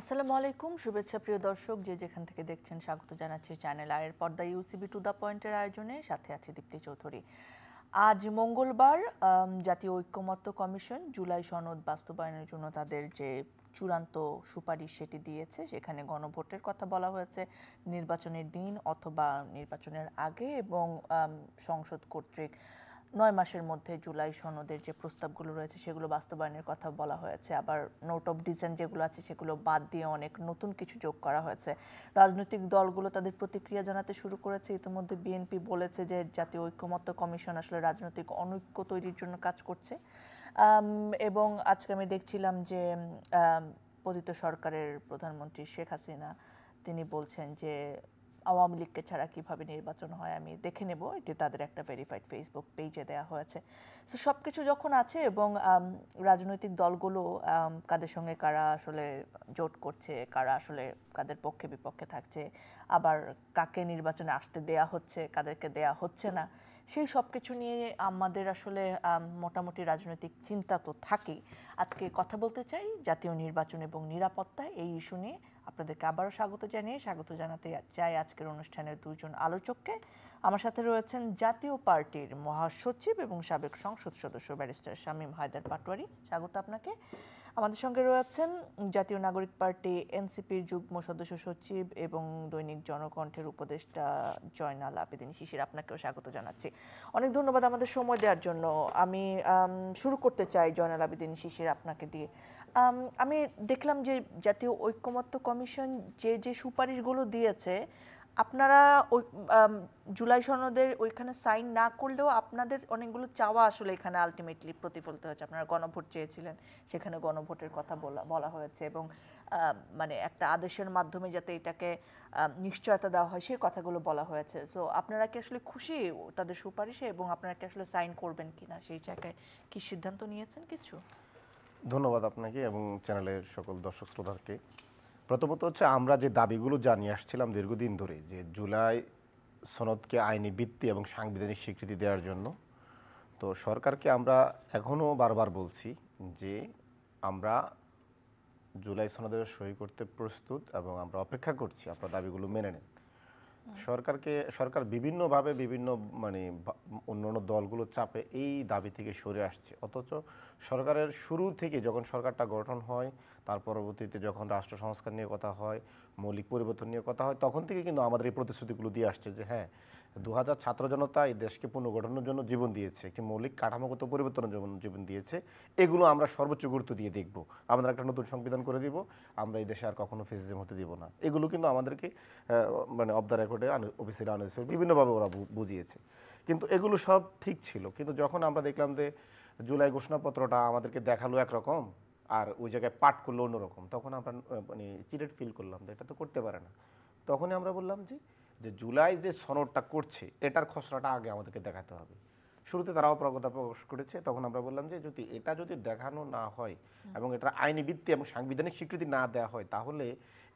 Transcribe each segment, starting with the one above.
আসসালামু আলাইকুম, শুভেচ্ছা প্রিয় দর্শক, যে যেখান থেকে দেখছেন স্বাগত জানাচ্ছি চ্যানেল আয়ের পর্দায় ইউসিবি টু দ্য পয়েন্টের আয়োজনে। সাথে আছি দীপ্তি চৌধুরী। আজ মঙ্গলবার জাতীয় ঐক্যমত্য কমিশন জুলাই সনদ বাস্তবায়নের জন্য তাদের যে চূড়ান্ত সুপারিশ সেটি দিয়েছে। সেখানে গণভোটের কথা বলা হয়েছে নির্বাচনের দিন অথবা নির্বাচনের আগে, এবং সংসদ কর্তৃক 9 মাসের মধ্যে জুলাই সনদের যে প্রস্তাবগুলো রয়েছে সেগুলো বাস্তবায়নের কথা বলা হয়েছে। আবার নোট অফ ডিসেন্ট যেগুলো আছে সেগুলো বাদ দিয়ে অনেক নতুন কিছু যোগ করা হয়েছে। রাজনৈতিক দলগুলো তাদের প্রতিক্রিয়া জানাতে শুরু করেছে। ইতিমধ্যে বিএনপি বলেছে যে জাতীয় ঐক্যমত্য কমিশন আসলে রাজনৈতিক অনৈক্য তৈরির জন্য কাজ করছে। এবং আজকে আমি দেখছিলাম যে পতিত সরকারের প্রধানমন্ত্রী শেখ হাসিনা তিনি বলছেন যে আওয়ামী লীগকে ছাড়া কিভাবে নির্বাচন হয় আমি দেখে নেব। এটি তাদের একটা ভেরিফাইড ফেসবুক পেজে দেওয়া হয়েছে। তো সব কিছু যখন আছে এবং রাজনৈতিক দলগুলো কাদের সঙ্গে কারা আসলে জোট করছে, কারা আসলে কাদের পক্ষে বিপক্ষে থাকছে, আবার কাকে নির্বাচনে আসতে দেয়া হচ্ছে, কাদেরকে দেয়া হচ্ছে না, সেই সব কিছু নিয়ে আমাদের আসলে মোটামুটি রাজনৈতিক চিন্তা তো থাকেই। আজকে কথা বলতে চাই জাতীয় নির্বাচন এবং নিরাপত্তা, এই ইস্যু নিয়ে। আপনাদেরকে আবারও স্বাগত জানাতে চাই আজকের অনুষ্ঠানের দুজন আলোচককে। আমার সাথে রয়েছেন জাতীয় পার্টির মহাসচিব এবং সাবেক সংসদ সদস্য ব্যারিস্টার শামীম হায়দার পাটোয়ারি, স্বাগত আপনাকে। আমাদের সঙ্গে রয়েছেন জাতীয় নাগরিক পার্টি এনসিপির যুগ্ম সদস্য সচিব এবং দৈনিক জনকণ্ঠের উপদেষ্টা জয়নাল আবেদীন শিশির, আপনাকেও স্বাগত জানাচ্ছি। অনেক ধন্যবাদ আমাদের সময় দেওয়ার জন্য। আমি শুরু করতে চাই জয়নাল আবেদীন শিশির আপনাকে দিয়ে। আমি দেখলাম যে জাতীয় ঐক্যমত্য কমিশন যে যে সুপারিশগুলো দিয়েছে, আপনারা ওই জুলাই সনদের ওইখানে সাইন না করলেও আপনাদের অনেকগুলো চাওয়া আসলে এখানে আলটিমেটলি প্রতিফলিত হয়েছে। আপনারা গণভোট চেয়েছিলেন, সেখানে গণভোটের কথা বলা হয়েছে, এবং মানে একটা আদেশের মাধ্যমে যাতে এটাকে নিশ্চয়তা দেওয়া হয় সেই কথাগুলো বলা হয়েছে। সো আপনারা কি আসলে খুশি তাদের সুপারিশে, এবং আপনারা কি আসলে সাইন করবেন কিনা সেই জায়গায় কি সিদ্ধান্ত নিয়েছেন কিছু? ধন্যবাদ আপনাকে এবং চ্যানেলের সকল দর্শক শ্রোতাকে। প্রথমত হচ্ছে আমরা যে দাবিগুলো জানিয়ে আসছিলাম দীর্ঘদিন ধরে, যে জুলাই সনদকে আইনি ভিত্তি এবং সাংবিধানিক স্বীকৃতি দেওয়ার জন্য, তো সরকারকে আমরা এখনও বারবার বলছি যে আমরা জুলাই সনদে সই করতে প্রস্তুত এবং আমরা অপেক্ষা করছি আপনার দাবিগুলো মেনে নেন। সরকার বিভিন্নভাবে বিভিন্ন অন্যান্য দলগুলো চাপে এই দাবি থেকে সরে আসছে। অথচ সরকারের শুরু থেকে যখন সরকারটা গঠন হয়, তার পরবর্তীতে যখন রাষ্ট্র সংস্কার নিয়ে কথা হয়, মৌলিক পরিবর্তন নিয়ে কথা হয়, তখন থেকে কিন্তু আমাদের এই প্রতিশ্রুতিগুলো দিয়ে আসছে যে হ্যাঁ, 2000 ছাত্র জনতা এই দেশকে পুনর্গঠনের জন্য জীবন দিয়েছে, একটি মৌলিক কাঠামোগত পরিবর্তনের জন্য জীবন দিয়েছে। এগুলো আমরা সর্বোচ্চ গুরুত্ব দিয়ে দেখব। আমরা একটা নতুন সংবিধান করে দিব, আমরা এই দেশে আর কখনো ফেসিজম হতে দিব না। এগুলো কিন্তু আমাদেরকে অফ দ্য রেকর্ডে অফিসিয়ালি আনঅফিসিয়ালি বিভিন্নভাবে ওরা বুঝিয়েছে। কিন্তু এগুলো সব ঠিক ছিল। কিন্তু যখন আমরা দেখলাম যে জুলাই ঘোষণাপত্রটা আমাদেরকে দেখালো একরকম আর ওই জায়গায় পাঠ করলো অন্যরকম, তখন আমরা চিটেড ফিল করলাম যে এটা তো করতে পারে না। তখনই আমরা বললাম যে জুলাই যে সনদটা করছে এটার খসড়াটা আগে আমাদেরকে দেখাতে হবে। শুরুতে তারাও অপারগতা প্রকাশ করেছে। তখন আমরা বললাম যে যদি দেখানো না হয় এবং এটা আইনি ভিত্তি এবং সাংবিধানিক স্বীকৃতি না দেওয়া হয়, তাহলে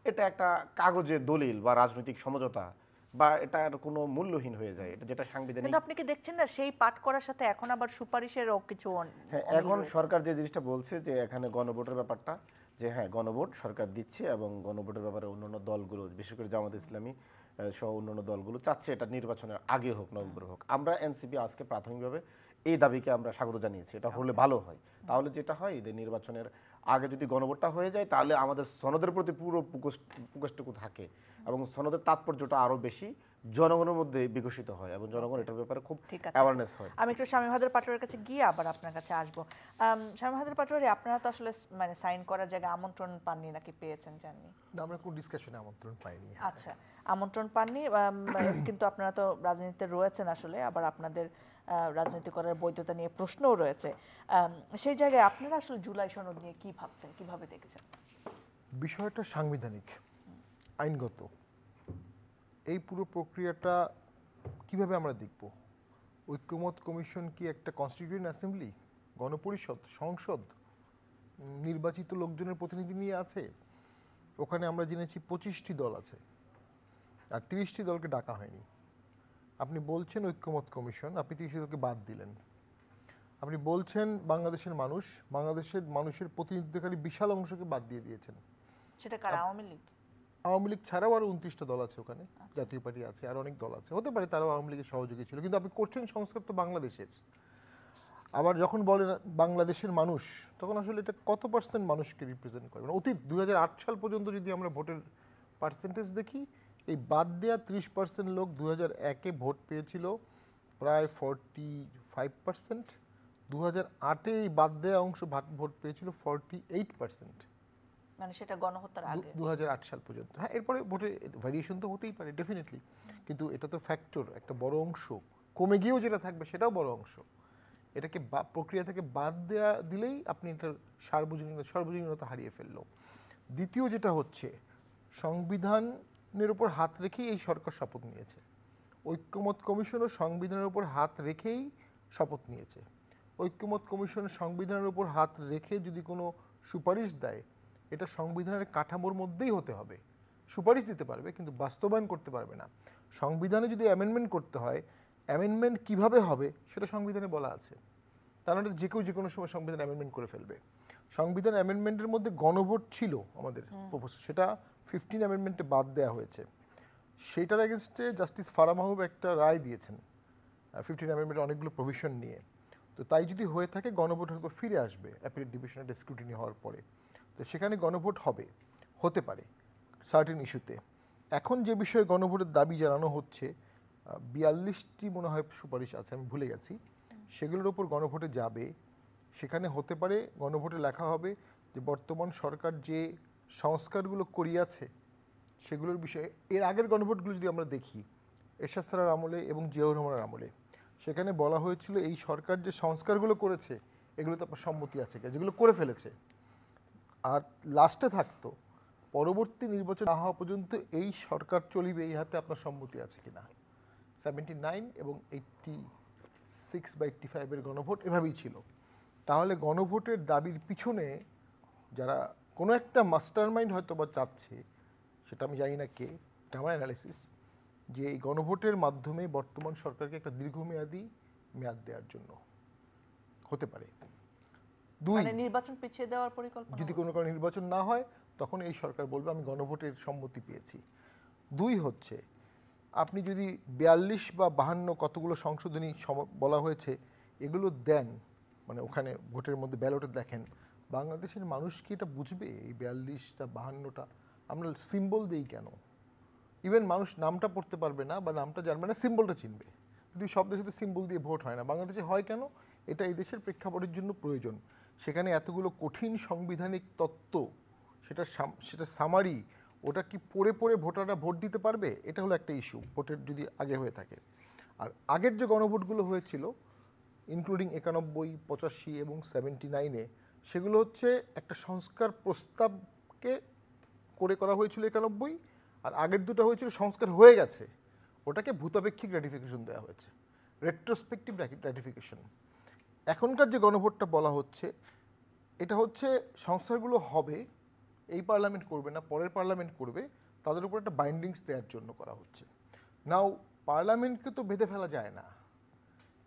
এটা একটা কাগজে দলিল বা রাজনৈতিক সমঝোতা, বা এটার কোনো মূল্যহীন হয়ে যায়। এটা যেটা সাংবিধানিক। কিন্তু আপনি কি দেখছেন না সেই পাঠ করার সাথে এখন আবার সুপারিশেরও কিছু হ্যাঁ, এখন সরকার যে জিনিসটা বলছে যে এখানে গণভোটের ব্যাপারটা, যে হ্যাঁ গণভোট সরকার দিচ্ছে এবং গণভোটের ব্যাপারে অন্যান্য দলগুলো, বিশেষ করে জামাত ইসলামী সহ অন্যান্য দলগুলো চাচ্ছে এটা নির্বাচনের আগে হোক, নভেম্বর হোক। আমরা এনসিপি আজকে প্রাথমিকভাবে এই দাবিকে আমরা স্বাগত জানিয়েছি। এটা হলে ভালো হয়। তাহলে যেটা হয় যে নির্বাচনের আগে যদি গণভোটটা হয়ে যায়, তাহলে আমাদের সনদের প্রতি পুরো ফোকাসটুকু থাকে এবং সনদের তাৎপর্যটা আরও বেশি জনগণের মধ্যে বিকশিত হয় এবং জনগণ এটার ব্যাপারে খুব অ্যাওয়ারনেস হয়। আমি একটু শামীম হায়দার পাটোয়ারির কাছে গিয়ে আবার আপনার কাছে আসবো। শামীম হায়দার পাটোয়ারি, আপনারা তো আসলে মানে সাইন করার জায়গায় আমন্ত্রণ পাননি, নাকি পেয়েছেন জাননি? আমরা কোনো ডিসকাশনে আমন্ত্রণ পাইনি। আচ্ছা, আমন্ত্রণ পাননি, কিন্তু আপনারা তো রাজনীতিতে রয়েছেন আসলে, আবার আপনাদের রাজনীতি করার বৈধতা নিয়ে প্রশ্নও রয়েছে। সেই জায়গায় আপনারা আসলে জুলাই সনদ নিয়ে কি ভাবছেন, কিভাবে দেখছেন? বিষয়টা সাংবিধানিক, আইনগত। এই পুরো প্রক্রিয়াটা কিভাবে আমরা দেখব? ঐক্যমত কমিশন কি একটা কনস্টিটিউয়েন্ট অ্যাসেম্বলি, গণপরিষদ, সংসদ, নির্বাচিত লোকজনের প্রতিনিধি নিয়ে আছে? ওখানে আমরা জেনেছি 25টি দল আছে আর 30টি দলকে ডাকা হয়নি। আপনি বলছেন ঐক্যমত কমিশন, আপনি 30টি দলকে বাদ দিলেন। আপনি বলছেন বাংলাদেশের মানুষের প্রতিনিধিত্বকারী বিশাল অংশকে বাদ দিয়ে দিয়েছেন। সেটা কার, আওয়ামী লীগ? আওয়ামী লীগ ছাড়াও আরও 29টা দল আছে ওখানে, জাতীয় পার্টি আছে, আর অনেক দল আছে, হতে পারে তারাও আওয়ামী লীগের সহযোগী ছিল, কিন্তু আপনি করছেন সংস্কার তো বাংলাদেশের। আবার যখন বলেন বাংলাদেশের মানুষ, তখন আসলে এটা কত পার্সেন্ট মানুষকে রিপ্রেজেন্ট করে? মানে অতীত 2008 সাল পর্যন্ত যদি আমরা ভোটের পার্সেন্টেজ দেখি, এই বাদ দেওয়া 30% লোক 2001-এ ভোট পেয়েছিল প্রায় 45%, 2008-এ এই বাদ দেওয়া অংশ ভোট পেয়েছিল 48%। মানে সেটা গণহত্যার আগে 2008 সাল পর্যন্ত। হ্যাঁ, এরপরে ভোটে ভ্যারিয়েশন তো হতেই পারে ডেফিনেটলি, কিন্তু এটা তো ফ্যাক্টর, একটা বড় অংশ কমে গিয়েও যেটা থাকবে সেটাও বড় অংশ। এটাকে প্রক্রিয়া থেকে বাদ দিলেই আপনি এটার সর্বজনীনতা হারিয়ে ফেললো। দ্বিতীয় যেটা হচ্ছে, সংবিধানের উপর হাত রেখেই এই সরকার শপথ নিয়েছে। ঐক্যমত কমিশনও সংবিধানের উপর হাত রেখেই শপথ নিয়েছে। ঐক্যমত কমিশন সংবিধানের উপর হাত রেখে যদি কোনো সুপারিশ দেয়, এটা সংবিধানের কাঠামোর মধ্যেই হতে হবে। সুপারিশ দিতে পারবে কিন্তু বাস্তবায়ন করতে পারবে না। সংবিধানে যদি অ্যামেন্ডমেন্ট করতে হয়, অ্যামেন্ডমেন্ট কিভাবে হবে সেটা সংবিধানে বলা আছে। তার মানে যে কেউ যে কোনো সময় সংবিধান অ্যামেন্ডমেন্ট করে ফেলবে। সংবিধান অ্যামেন্ডমেন্টের মধ্যে গণভোট ছিল আমাদের প্রপোজ, সেটা 15 অ্যামেন্ডমেন্টে বাদ দেওয়া হয়েছে। সেইটার এগেনস্টে জাস্টিস ফারা মাহবুব একটা রায় দিয়েছেন 15 অ্যামেন্ডমেন্টের অনেকগুলো প্রভিশন নিয়ে। তো তাই যদি হয়ে থাকে, গণভোট হয়তো ফিরে আসবে অ্যাপিলেট ডিভিশনের স্ক্রুটিনি হওয়ার পরে। তো সেখানে গণভোট হতে পারে সার্টেন ইস্যুতে। এখন যে বিষয়ে গণভোটের দাবি জানানো হচ্ছে, 42টি মনে হয় সুপারিশ আছে, আমি ভুলে গেছি, সেগুলোর ওপর গণভোটে যাবে। সেখানে হতে পারে গণভোটে লেখা হবে যে বর্তমান সরকার যে সংস্কারগুলো করিয়াছে সেগুলোর বিষয়ে। এর আগের গণভোটগুলো যদি আমরা দেখি, এরশাদ স্যারের আমলে এবং জিয়াউর রহমানের আমলে, সেখানে বলা হয়েছিল এই সরকার যে সংস্কারগুলো করেছে এগুলোতে আপনার সম্মতি আছে, যেগুলো করে ফেলেছে। আর লাস্টে থাকতো পরবর্তী নির্বাচন না হওয়া পর্যন্ত এই সরকার চলিবে, এই হাতে আপনার সম্মতি আছে কিনা। 79 এবং 86 বা 85-এর গণভোট এভাবেই ছিল। তাহলে গণভোটের দাবির পিছনে যারা কোনো একটা মাস্টার মাইন্ড হয়তো বা চাচ্ছে, সেটা আমি জানি না কে, এটা আমার অ্যানালিসিস, যে এই গণভোটের মাধ্যমে বর্তমান সরকারকে একটা দীর্ঘমেয়াদী মেয়াদ দেওয়ার জন্য হতে পারে। মানে নির্বাচন পিছিয়ে দেওয়ার পরিকল্পনা, যদি কোনো কারণে নির্বাচন না হয় তখন এই সরকার বলবে আমি গণভোটের সম্মতি পেয়েছি। 2 হচ্ছে, আপনি যদি 42 বা 52 কতগুলো সংশোধনী বলা হয়েছে এগুলো দেন, মানে ওখানে ভোটের মধ্যে ব্যালটে দেখেন, বাংলাদেশের মানুষ কি এটা বুঝবে? এই 42টা 52টা আমরা সিম্বল দিই কেন? ইভেন মানুষ নামটা পড়তে পারবে না বা নামটা জানবে না, সিম্বলটা চিনবে। কিন্তু সব দেশে তো সিম্বল দিয়ে ভোট হয় না, বাংলাদেশে হয় কেন? এটা এই দেশের প্রেক্ষাপটের জন্য প্রয়োজন। সেখানে এতগুলো কঠিন সাংবিধানিক তত্ত্ব, সেটা সামারি, ওটা কি পড়ে পড়ে ভোটাররা ভোট দিতে পারবে? এটা হলো একটা ইস্যু ভোটের যদি আগে হয়ে থাকে। আর আগের যে গণভোটগুলো হয়েছিল ইনক্লুডিং 91, 85 এবং 79-এ, সেগুলো হচ্ছে একটা সংস্কার প্রস্তাবকে করা হয়েছিল 91, আর আগের দুটো হয়েছিল সংস্কার হয়ে গেছে, ওটাকে ভূতাপেক্ষিক র্যাটিফিকেশন দেওয়া হয়েছে, রেট্রোস্পেক্টিভ র্যাটিফিকেশন। এখনকার যে গণভোটটা বলা হচ্ছে, এটা হচ্ছে সংস্কারগুলো হবে, এই পার্লামেন্ট করবে না, পরের পার্লামেন্ট করবে, তাদের উপর একটা বাইন্ডিংস দেওয়ার জন্য করা হচ্ছে। নাও পার্লামেন্টকে তো বেঁধে ফেলা যায় না।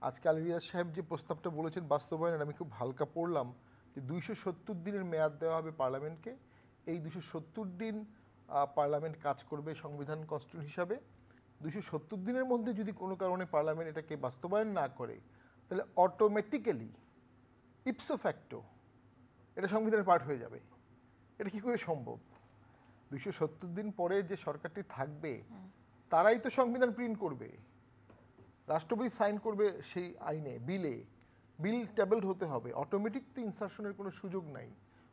আজকে আলী রিয়াজ সাহেব যে প্রস্তাবটা বলেছেন বাস্তবায়নের, আমি খুব হালকা পড়লাম যে 270 দিনের মেয়াদ দেওয়া হবে পার্লামেন্টকে। এই 270 দিন পার্লামেন্ট কাজ করবে সংবিধান কনস্টিটিউশন হিসাবে। 270 দিনের মধ্যে যদি কোনো কারণে পার্লামেন্ট এটাকে বাস্তবায়ন না করে, তাহলে অটোমেটিক্যালি ইপসো ফ্যাক্টো এটা সংবিধানের পার্ট হয়ে যাবে। এটা কি করে সম্ভব? 270 দিন পরে যে সরকারটি থাকবে তারাই তো সংবিধান প্রিন্ট করবে, রাষ্ট্রপতি সাইন করবে সেই আইনে, বিল ট্যাবলড হতে হবে, অটোমেটিক তো ইনসারশনের কোনো সুযোগ নাই।